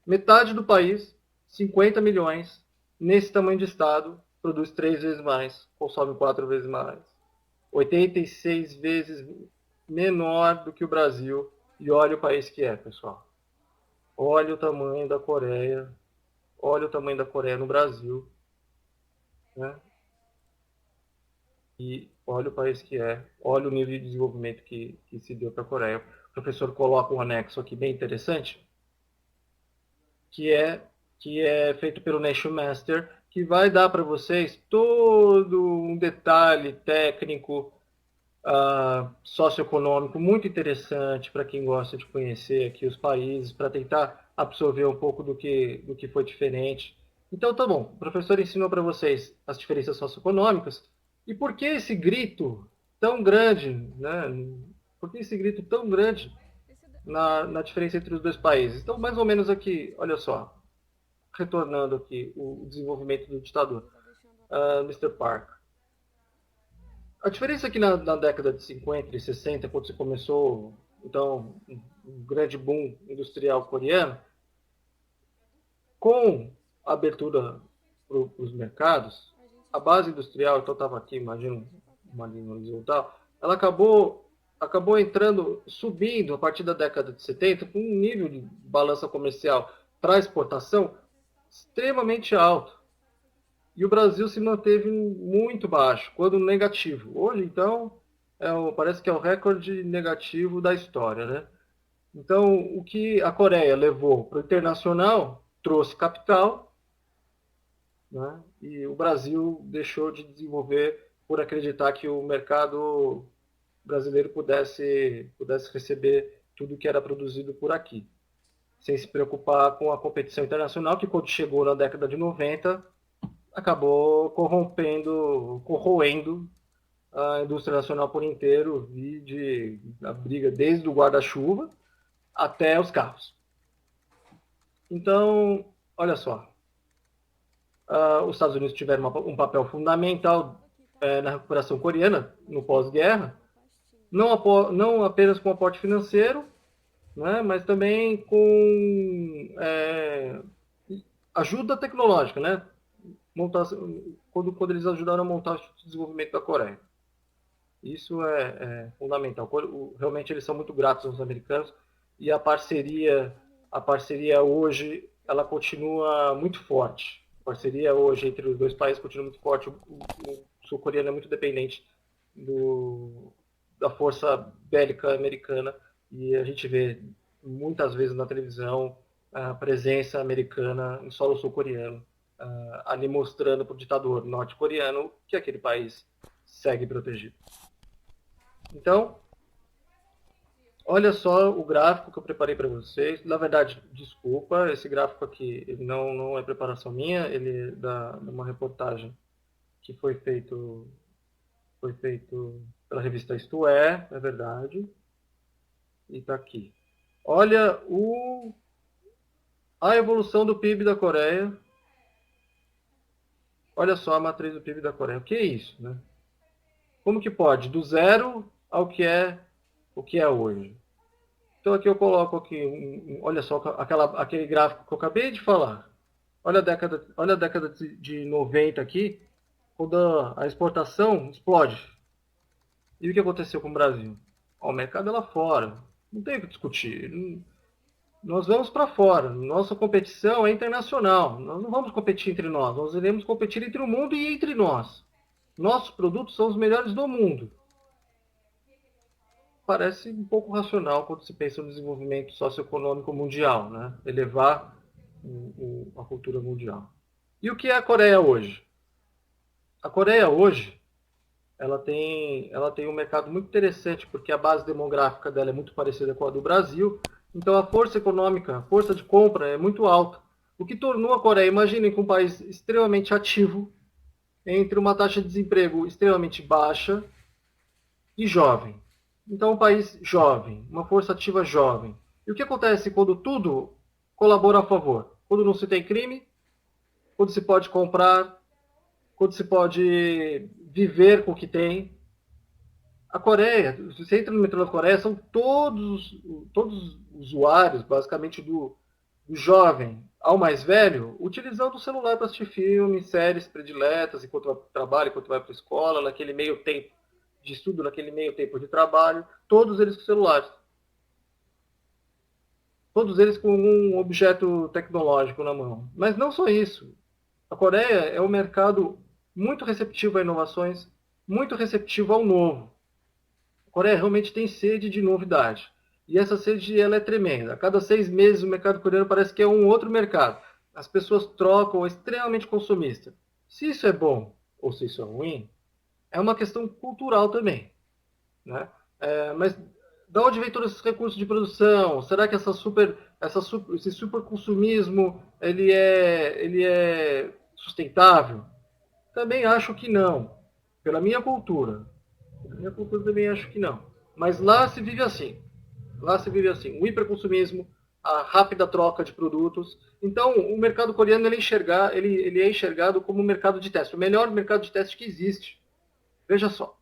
[SPEAKER 1] metade do país, 50 milhões, nesse tamanho de estado, produz 3 vezes mais, consome 4 vezes mais. 86 vezes menor do que o Brasil. E olha o país que é, pessoal. Olha o tamanho da Coreia. Olha o tamanho da Coreia no Brasil. Né? E olha o país que é. Olha o nível de desenvolvimento que se deu para a Coreia. O professor coloca um anexo aqui bem interessante, que é feito pelo Nation Master, que vai dar para vocês todo um detalhe técnico, socioeconômico muito interessante para quem gosta de conhecer aqui os países, para tentar absorver um pouco do que foi diferente. Então, tá bom, o professor ensinou para vocês as diferenças socioeconômicas. E por que esse grito tão grande, né? Por que esse grito tão grande na diferença entre os dois países? Então, mais ou menos aqui, olha só, retornando aqui o desenvolvimento do ditador, Mr. Park. A diferença é que na década de 50 e 60, quando se começou então um grande boom industrial coreano, com a abertura para os mercados, a base industrial, então estava aqui, imagino uma linha horizontal, ela acabou entrando, subindo a partir da década de 70, com um nível de balança comercial para exportação extremamente alto. E o Brasil se manteve muito baixo, quando negativo. Hoje, então, parece que é o recorde negativo da história, né? Então, o que a Coreia levou para o internacional trouxe capital, né? E o Brasil deixou de desenvolver por acreditar que o mercado brasileiro pudesse receber tudo que era produzido por aqui, sem se preocupar com a competição internacional, que quando chegou na década de 90, acabou corroendo a indústria nacional por inteiro, a briga desde o guarda-chuva até os carros. Então, olha só, os Estados Unidos tiveram um papel fundamental na recuperação coreana no pós-guerra, não apenas com aporte financeiro, né, mas também com ajuda tecnológica, né? Quando eles ajudaram a montar o Instituto de Desenvolvimento da Coreia. Isso é fundamental. Realmente eles são muito gratos aos americanos e a parceria hoje ela continua muito forte. A parceria hoje entre os dois países continua muito forte. O sul-coreano é muito dependente da força bélica americana e a gente vê muitas vezes na televisão a presença americana em solo sul-coreano, ali mostrando para o ditador norte-coreano que aquele país segue protegido. Então, olha só o gráfico que eu preparei para vocês. Na verdade, desculpa, esse gráfico aqui ele não é preparação minha, ele é de uma reportagem que foi feito pela revista Isto é verdade. E está aqui. Olha a evolução do PIB da Coreia. Olha só a matriz do PIB da Coreia. O que é isso, né? Como que pode? Do zero ao que é hoje. Então aqui eu coloco aqui, olha só aquele gráfico que eu acabei de falar. Olha a década de 90 aqui, quando a exportação explode. E o que aconteceu com o Brasil? O mercado é lá fora. Não tem o que discutir. Nós vamos para fora. Nossa competição é internacional. Nós não vamos competir entre nós. Nós iremos competir entre o mundo e entre nós. Nossos produtos são os melhores do mundo. Parece um pouco racional quando se pensa no desenvolvimento socioeconômico mundial, né? Elevar a cultura mundial. E o que é a Coreia hoje? A Coreia hoje ela tem um mercado muito interessante, porque a base demográfica dela é muito parecida com a do Brasil, então a força econômica, a força de compra é muito alta. O que tornou a Coreia, imaginem, um país extremamente ativo, entre uma taxa de desemprego extremamente baixa e jovem. Então, um país jovem, uma força ativa jovem. E o que acontece quando tudo colabora a favor? Quando não se tem crime, quando se pode comprar, quando se pode viver com o que tem. A Coreia, se você entra no metrô da Coreia, são todos usuários, basicamente do jovem ao mais velho, utilizando o celular para assistir filmes, séries prediletas, enquanto vai para o trabalho, enquanto vai para a escola, naquele meio tempo de estudo, naquele meio tempo de trabalho, todos eles com celulares. Todos eles com um objeto tecnológico na mão. Mas não só isso. A Coreia é um mercado muito receptivo a inovações, muito receptivo ao novo. A Coreia realmente tem sede de novidade. E essa sede ela é tremenda. A cada 6 meses o mercado coreano parece que é um outro mercado. As pessoas trocam, é extremamente consumista. Se isso é bom ou se isso é ruim, é uma questão cultural também. Né? Mas de onde vem todos esses recursos de produção? Será que esse superconsumismo ele é sustentável? Também acho que não. Pela minha cultura. Pela minha cultura também acho que não. Mas lá se vive assim. Lá se vive assim. O hiperconsumismo, a rápida troca de produtos. Então, o mercado coreano ele é enxergado como um mercado de teste. O melhor mercado de teste que existe. Veja só.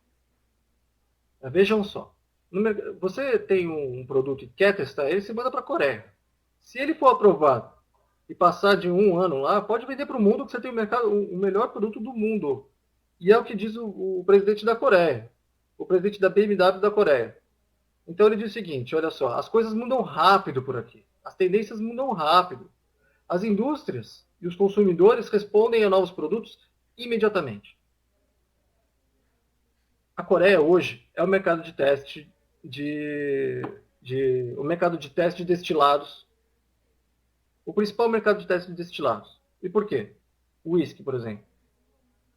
[SPEAKER 1] Vejam só. Você tem um produto e quer testar ele, você manda para a Coreia. Se ele for aprovado e passar de 1 ano lá, pode vender para o mundo que você tem o melhor produto do mundo. E é o que diz o presidente da Coreia, o presidente da BMW da Coreia. Então ele diz o seguinte, olha só, as coisas mudam rápido por aqui. As tendências mudam rápido. As indústrias e os consumidores respondem a novos produtos imediatamente. A Coreia hoje é o mercado de teste o mercado de teste de destilados. O principal mercado de teste de destilados. E por quê? O whisky, por exemplo.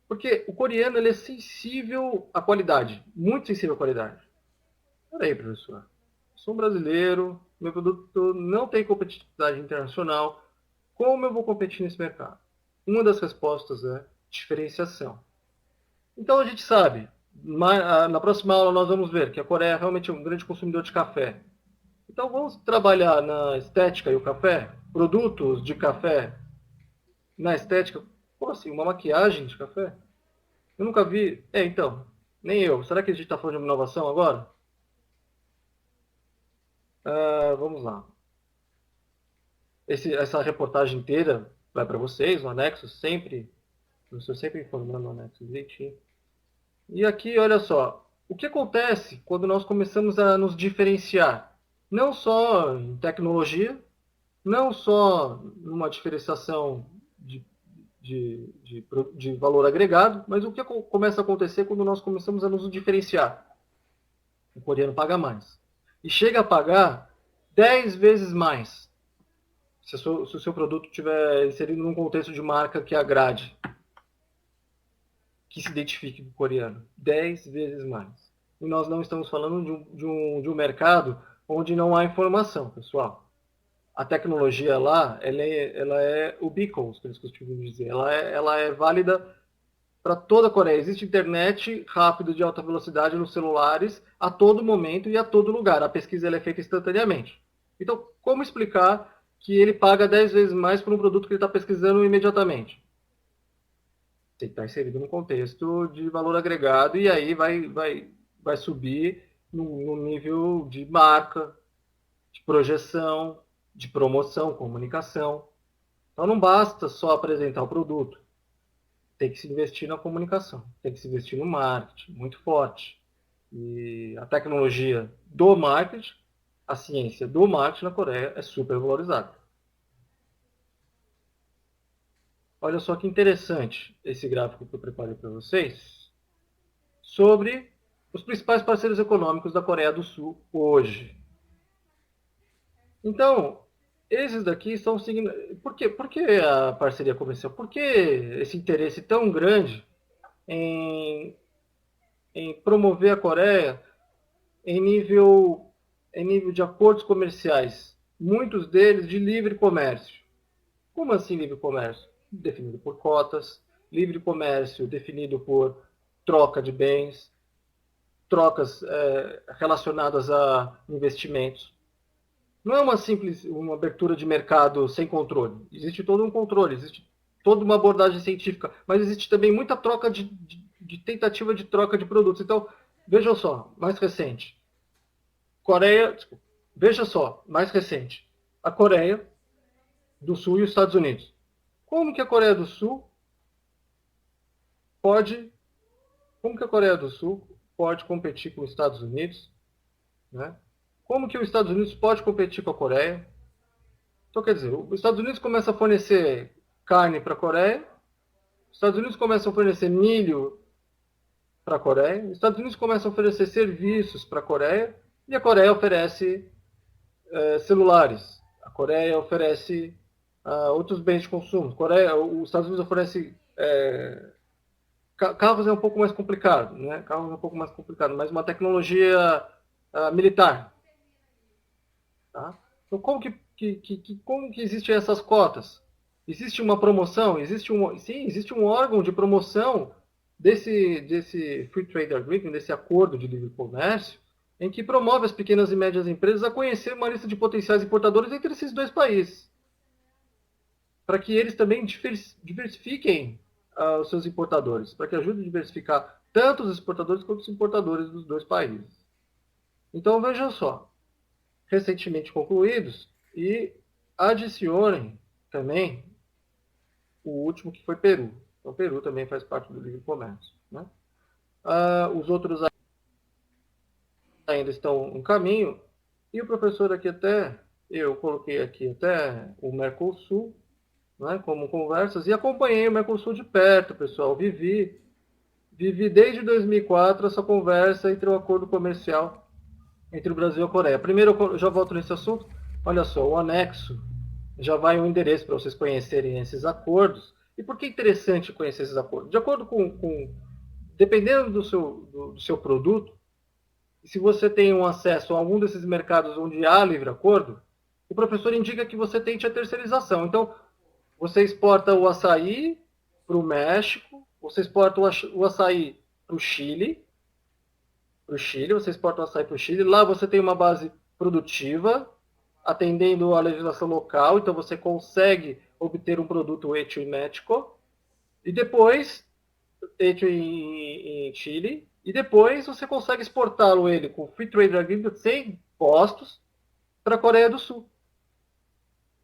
[SPEAKER 1] Porque o coreano ele é sensível à qualidade, muito sensível à qualidade. Peraí, professor. Sou um brasileiro, meu produto não tem competitividade internacional. Como eu vou competir nesse mercado? Uma das respostas é diferenciação. Então a gente sabe, na próxima aula nós vamos ver que a Coreia realmente é um grande consumidor de café. Então vamos trabalhar na estética e o café, produtos de café na estética. Como assim? Uma maquiagem de café? Eu nunca vi. Então, nem eu. Será que a gente está falando de uma inovação agora? Vamos lá. Essa reportagem inteira vai para vocês, o anexo sempre. Eu estou sempre informando o anexo direitinho. E aqui, olha só. O que acontece quando nós começamos a nos diferenciar? Não só em tecnologia, não só numa diferenciação de valor agregado, mas o que começa a acontecer quando nós começamos a nos diferenciar? O coreano paga mais. E chega a pagar 10 vezes mais. Se o seu produto estiver inserido num contexto de marca que agrade, que se identifique com o coreano. 10 vezes mais. E nós não estamos falando de um mercado onde não há informação, pessoal. A tecnologia lá, ela é ubiquitous, que eles costumam dizer. Ela é válida para toda a Coreia. Existe internet rápida de alta velocidade nos celulares a todo momento e a todo lugar. A pesquisa é feita instantaneamente. Então, como explicar que ele paga 10 vezes mais por um produto que ele está pesquisando imediatamente? Tem que estar inserido no contexto de valor agregado e aí vai subir no nível de marca, de projeção, de promoção, comunicação. Então não basta só apresentar o produto. Tem que se investir na comunicação, tem que se investir no marketing, muito forte. E a tecnologia do marketing, a ciência do marketing na Coreia é super valorizada. Olha só que interessante esse gráfico que eu preparei para vocês sobre os principais parceiros econômicos da Coreia do Sul hoje. Então, esses daqui são por que a parceria comercial? Por que esse interesse tão grande em, em promover a Coreia em nível de acordos comerciais? Muitos deles de livre comércio. Como assim livre comércio? Definido por cotas, livre comércio definido por troca de bens, trocas relacionadas a investimentos. Não é uma abertura de mercado sem controle. Existe todo um controle, existe toda uma abordagem científica, mas existe também muita troca de tentativa de troca de produtos. Então, vejam só, mais recente. Veja só, mais recente. A Coreia do Sul e os Estados Unidos. Como que a Coreia do Sul pode competir com os Estados Unidos, né? Como que os Estados Unidos pode competir com a Coreia? Então, quer dizer, os Estados Unidos começa a fornecer carne para a Coreia, os Estados Unidos começam a fornecer milho para a Coreia, os Estados Unidos começam a oferecer serviços para a Coreia, e a Coreia oferece celulares, a Coreia oferece outros bens de consumo. Os Estados Unidos oferece carros é um pouco mais complicado, né? Carros é um pouco mais complicado, mas uma tecnologia militar. Tá? Então, como que existem essas cotas? Existe uma promoção? Sim, existe um órgão de promoção desse Free Trade Agreement, desse acordo de livre comércio, em que promove as pequenas e médias empresas a conhecer uma lista de potenciais importadores entre esses dois países, para que eles também diversifiquem os seus importadores, para que ajude a diversificar tanto os exportadores quanto os importadores dos dois países. Então, vejam só, recentemente concluídos, e adicionem também o último, que foi Peru. Então, Peru também faz parte do livre comércio. Né? Os outros ainda estão no caminho, e o professor aqui eu coloquei aqui até o Mercosul, né, como conversas, e acompanhei o Mercosul de perto, pessoal. Vivi desde 2004 essa conversa entre o acordo comercial entre o Brasil e a Coreia. Primeiro, eu já volto nesse assunto. Olha só, o anexo já vai um endereço para vocês conhecerem esses acordos. E por que é interessante conhecer esses acordos? De acordo dependendo do seu produto, E se você tem um acesso a algum desses mercados onde há livre acordo, o professor indica que você tente a terceirização. Então, você exporta o açaí para o México, você exporta o açaí para o Chile, você exporta o açaí para o Chile, lá você tem uma base produtiva, atendendo a legislação local, então você consegue obter um produto hecho em México, e depois, hecho em Chile, e depois você consegue exportá-lo ele com Free Trade Agreement sem impostos para a Coreia do Sul.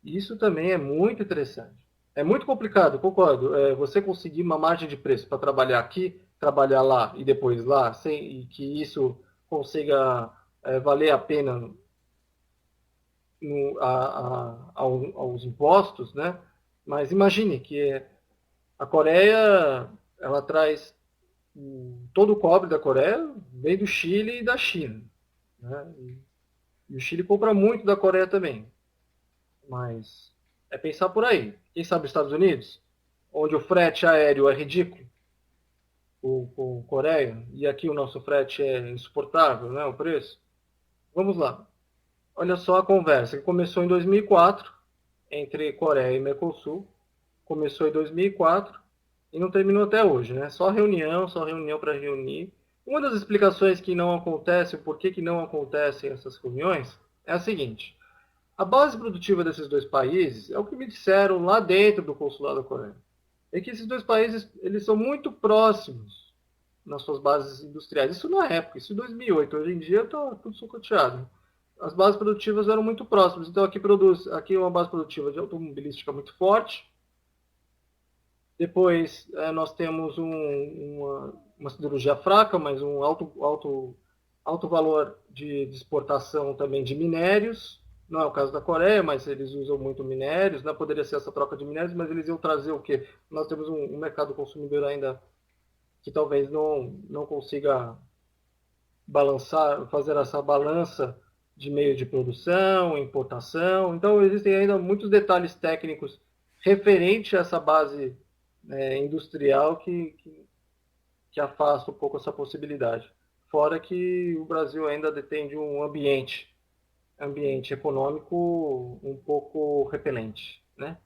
[SPEAKER 1] Isso também é muito interessante. É muito complicado, concordo. Você conseguir uma margem de preço para trabalhar aqui, trabalhar lá e depois lá, sem e que isso consiga valer a pena aos impostos, né? Mas imagine que a Coreia, ela traz todo o cobre da Coreia vem do Chile e da China, né? E o Chile compra muito da Coreia também. Mas é pensar por aí. Quem sabe os Estados Unidos, onde o frete aéreo é ridículo, com Coreia, e aqui o nosso frete é insuportável, né, o preço. Vamos lá. Olha só a conversa que começou em 2004 entre Coreia e Mercosul. Começou em 2004 e não terminou até hoje, né? Só reunião para reunir. Uma das explicações que não acontece, o porquê que não acontecem essas reuniões, é a seguinte. A base produtiva desses dois países, é o que me disseram lá dentro do consulado da Coreia, é que esses dois países eles são muito próximos nas suas bases industriais. Isso na época, isso em 2008. Hoje em dia está tudo sucateado. As bases produtivas eram muito próximas. Então aqui é uma base produtiva de automobilística muito forte. Depois nós temos uma siderurgia fraca, mas um alto valor de exportação também de minérios. Não é o caso da Coreia, mas eles usam muito minérios. Não poderia ser essa troca de minérios, mas eles iam trazer o quê? Nós temos um mercado consumidor ainda que talvez não consiga fazer essa balança de meio de produção, importação. Então, existem ainda muitos detalhes técnicos referente a essa base industrial que afasta um pouco essa possibilidade. Fora que o Brasil ainda detém de um ambiente econômico um pouco repelente, né?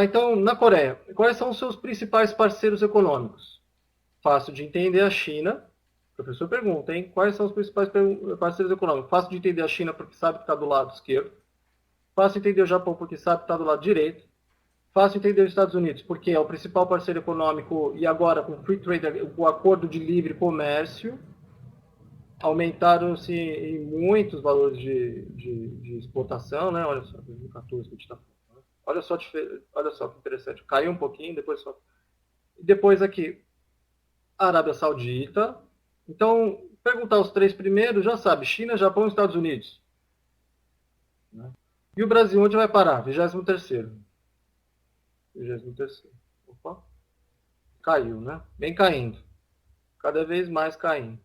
[SPEAKER 1] Então, na Coreia, quais são os seus principais parceiros econômicos? Fácil de entender a China. O professor pergunta, hein? Quais são os principais parceiros econômicos? Fácil de entender a China porque sabe que está do lado esquerdo. Fácil de entender o Japão porque sabe que está do lado direito. Fácil de entender os Estados Unidos porque é o principal parceiro econômico e agora com o Free Trade, o acordo de livre comércio, aumentaram-se em muitos valores de exportação, né? Olha só, 2014 que a gente está falando. Olha só que interessante. Caiu um pouquinho, depois só. E depois aqui, a Arábia Saudita. Então, perguntar os três primeiros, já sabe, China, Japão e Estados Unidos. E o Brasil, onde vai parar? 23º. 23º. Opa. Caiu, né? Vem caindo. Cada vez mais caindo.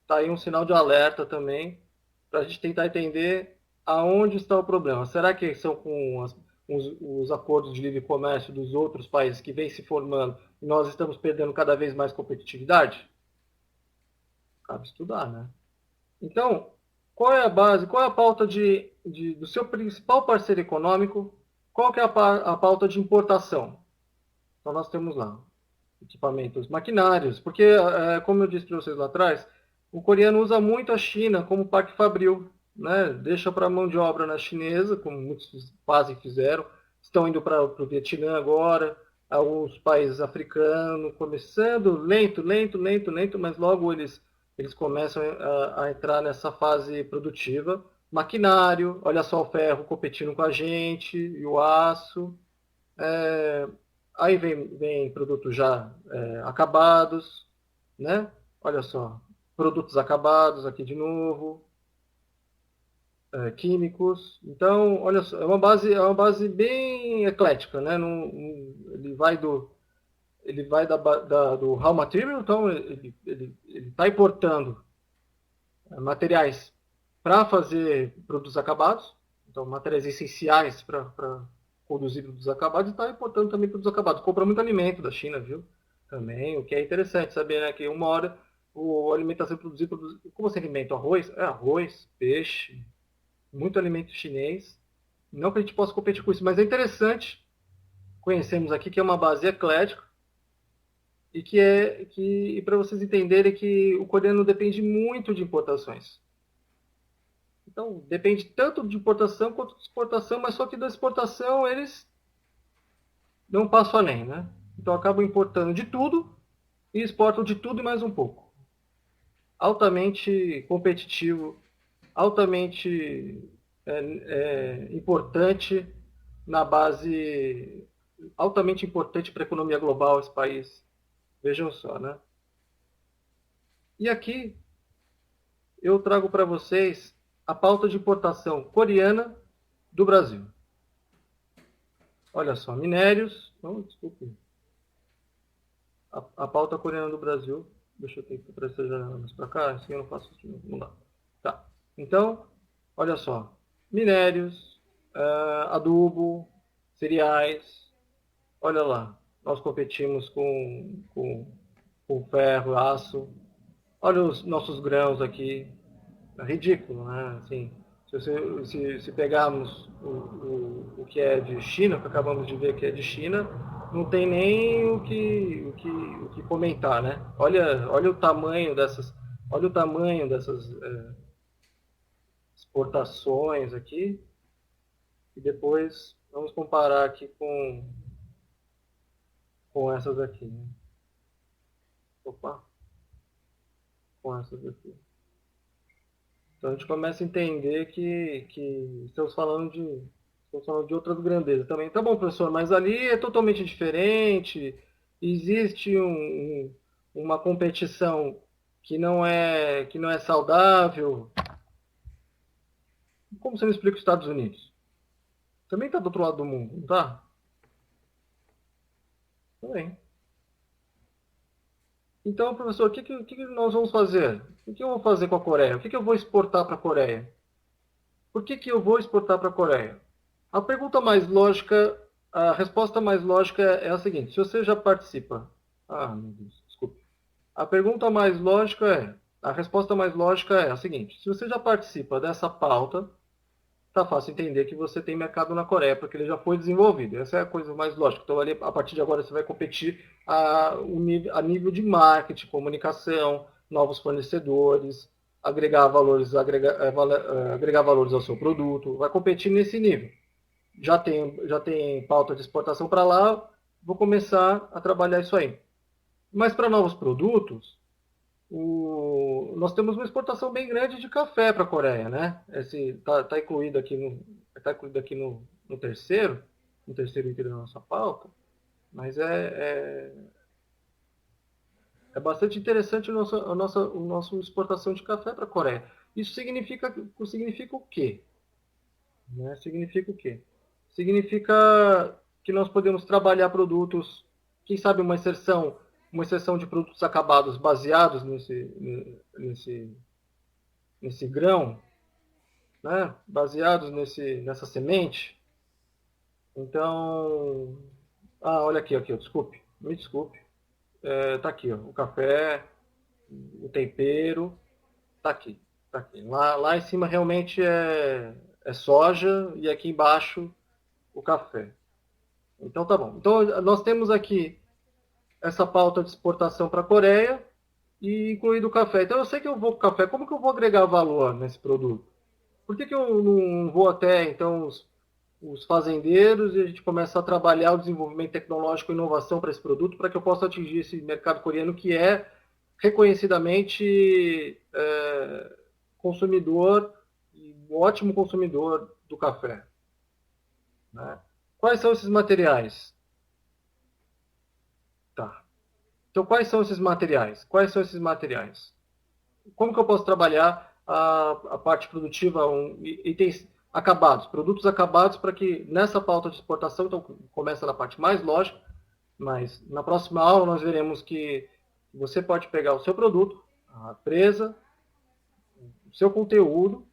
[SPEAKER 1] Está aí um sinal de alerta também, para a gente tentar entender aonde está o problema. Será que são com os acordos de livre comércio dos outros países que vêm se formando e nós estamos perdendo cada vez mais competitividade? Cabe estudar, né? Então, qual é a base, qual é a pauta do seu principal parceiro econômico? Qual que é a pauta de importação? Então, nós temos lá equipamentos maquinários, porque, como eu disse para vocês lá atrás, o coreano usa muito a China como parque fabril, né? Deixa para a mão de obra na chinesa, como muitos quase fizeram, estão indo para o Vietnã agora, alguns países africanos, começando lento, mas logo eles começam a entrar nessa fase produtiva. Maquinário, olha só o ferro competindo com a gente, e o aço. Aí vem produtos já acabados, né? Olha só, produtos acabados aqui de novo, químicos. Então, olha só, é uma base bem eclética, né? Ele vai do raw material, então ele está importando materiais para fazer produtos acabados, então materiais essenciais para produzir produtos acabados, e está importando também produtos acabados. Compra muito alimento da China, viu? Também, o que é interessante saber, né? Que uma hora a alimentação produzida, como você alimenta? Arroz? É arroz, peixe, muito alimento chinês. Não que a gente possa competir com isso, mas é interessante. Conhecemos aqui que é uma base eclética e que para vocês entenderem que o coreano depende muito de importações. Então, depende tanto de importação quanto de exportação, mas só que da exportação eles não passam além, né? Então acabam importando de tudo e exportam de tudo e mais um pouco. Altamente competitivo, altamente importante na base, altamente importante para a economia global esse país. Vejam só, né? E aqui eu trago para vocês a pauta de importação coreana do Brasil. Olha só, minérios. Não, desculpe. A pauta coreana do Brasil. Deixa eu ter que trazer janelas para cá, assim eu não faço isso. Não dá. Tá. Então, olha só. Minérios, adubo, cereais. Olha lá. Nós competimos com ferro, aço. Olha os nossos grãos aqui. É ridículo, né? Assim, se pegarmos o que é de China, que acabamos de ver que é de China, não tem nem o que comentar, né? Olha o tamanho dessas exportações aqui e depois vamos comparar aqui com essas aqui, né? Opa, com essas aqui. Então a gente começa a entender que estamos falando de outras grandezas também. Tá bom, professor, mas ali é totalmente diferente. Existe uma competição que não é saudável. Como você me explica os Estados Unidos? Também está do outro lado do mundo, não está? Também. Então, professor, o que nós vamos fazer? O que eu vou fazer com a Coreia? O que eu vou exportar para a Coreia? Por que eu vou exportar para a Coreia? A pergunta mais lógica, a resposta mais lógica é a seguinte: se você já participa. Ah, meu Deus, desculpe. A pergunta mais lógica é. A resposta mais lógica é a seguinte: se você já participa dessa pauta, tá fácil entender que você tem mercado na Coreia, porque ele já foi desenvolvido. Essa é a coisa mais lógica. Então, ali, a partir de agora, você vai competir a nível de marketing, comunicação, novos fornecedores, agregar valores ao seu produto. Vai competir nesse nível. Já tem pauta de exportação para lá, vou começar a trabalhar isso aí. Mas para novos produtos, nós temos uma exportação bem grande de café para a Coreia, né? Está incluído aqui no terceiro item da nossa pauta, mas é bastante interessante a nossa exportação de café para a Coreia. Isso significa o quê? Né? Significa o quê? Significa que nós podemos trabalhar produtos, quem sabe uma exceção de produtos acabados baseados nesse grão, né? Baseados nessa semente. Então, olha aqui, desculpe, me desculpe. Tá aqui, ó, o café, o tempero, tá aqui. Lá em cima realmente é soja e aqui embaixo o café. Então tá bom. Então nós temos aqui essa pauta de exportação para a Coreia e incluído o café. Então eu sei que eu vou com café, como que eu vou agregar valor nesse produto? Por que eu não vou até então os fazendeiros e a gente começa a trabalhar o desenvolvimento tecnológico e inovação para esse produto para que eu possa atingir esse mercado coreano que é reconhecidamente consumidor, um ótimo consumidor do café. Né? Quais são esses materiais? Tá. Então, quais são esses materiais? Como que eu posso trabalhar a parte produtiva, itens acabados, produtos acabados, para que nessa pauta de exportação, então começa na parte mais lógica, mas na próxima aula nós veremos que você pode pegar o seu produto, a empresa, o seu conteúdo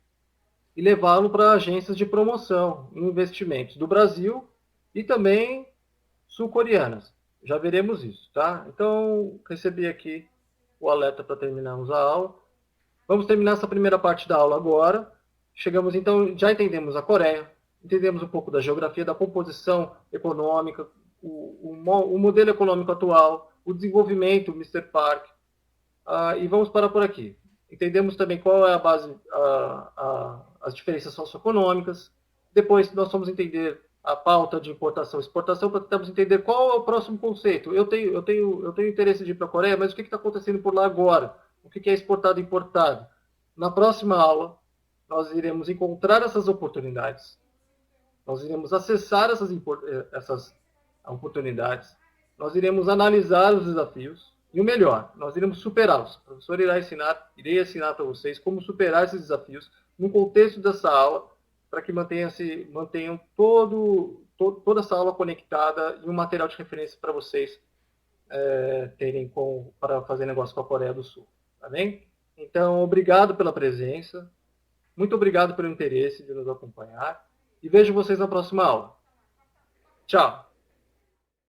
[SPEAKER 1] e levá-lo para agências de promoção e investimentos do Brasil e também sul-coreanas. Já veremos isso, tá? Então, recebi aqui o alerta para terminarmos a aula. Vamos terminar essa primeira parte da aula agora. Chegamos então, já entendemos a Coreia, entendemos um pouco da geografia, da composição econômica, o modelo econômico atual, o desenvolvimento, o Mr. Park, e vamos parar por aqui. Entendemos também qual é a base, as diferenças socioeconômicas. Depois nós vamos entender a pauta de importação e exportação para tentarmos entender qual é o próximo conceito. Eu tenho interesse de ir para a Coreia, mas o que está acontecendo por lá agora? O que é exportado e importado? Na próxima aula, nós iremos encontrar essas oportunidades, nós iremos acessar essas oportunidades, nós iremos analisar os desafios e o melhor, nós iremos superá-los. O professor irei ensinar para vocês como superar esses desafios no contexto dessa aula, para que mantenham toda essa aula conectada e um material de referência para vocês terem para fazer negócio com a Coreia do Sul. Tá bem? Então, obrigado pela presença, muito obrigado pelo interesse de nos acompanhar e vejo vocês na próxima aula. Tchau!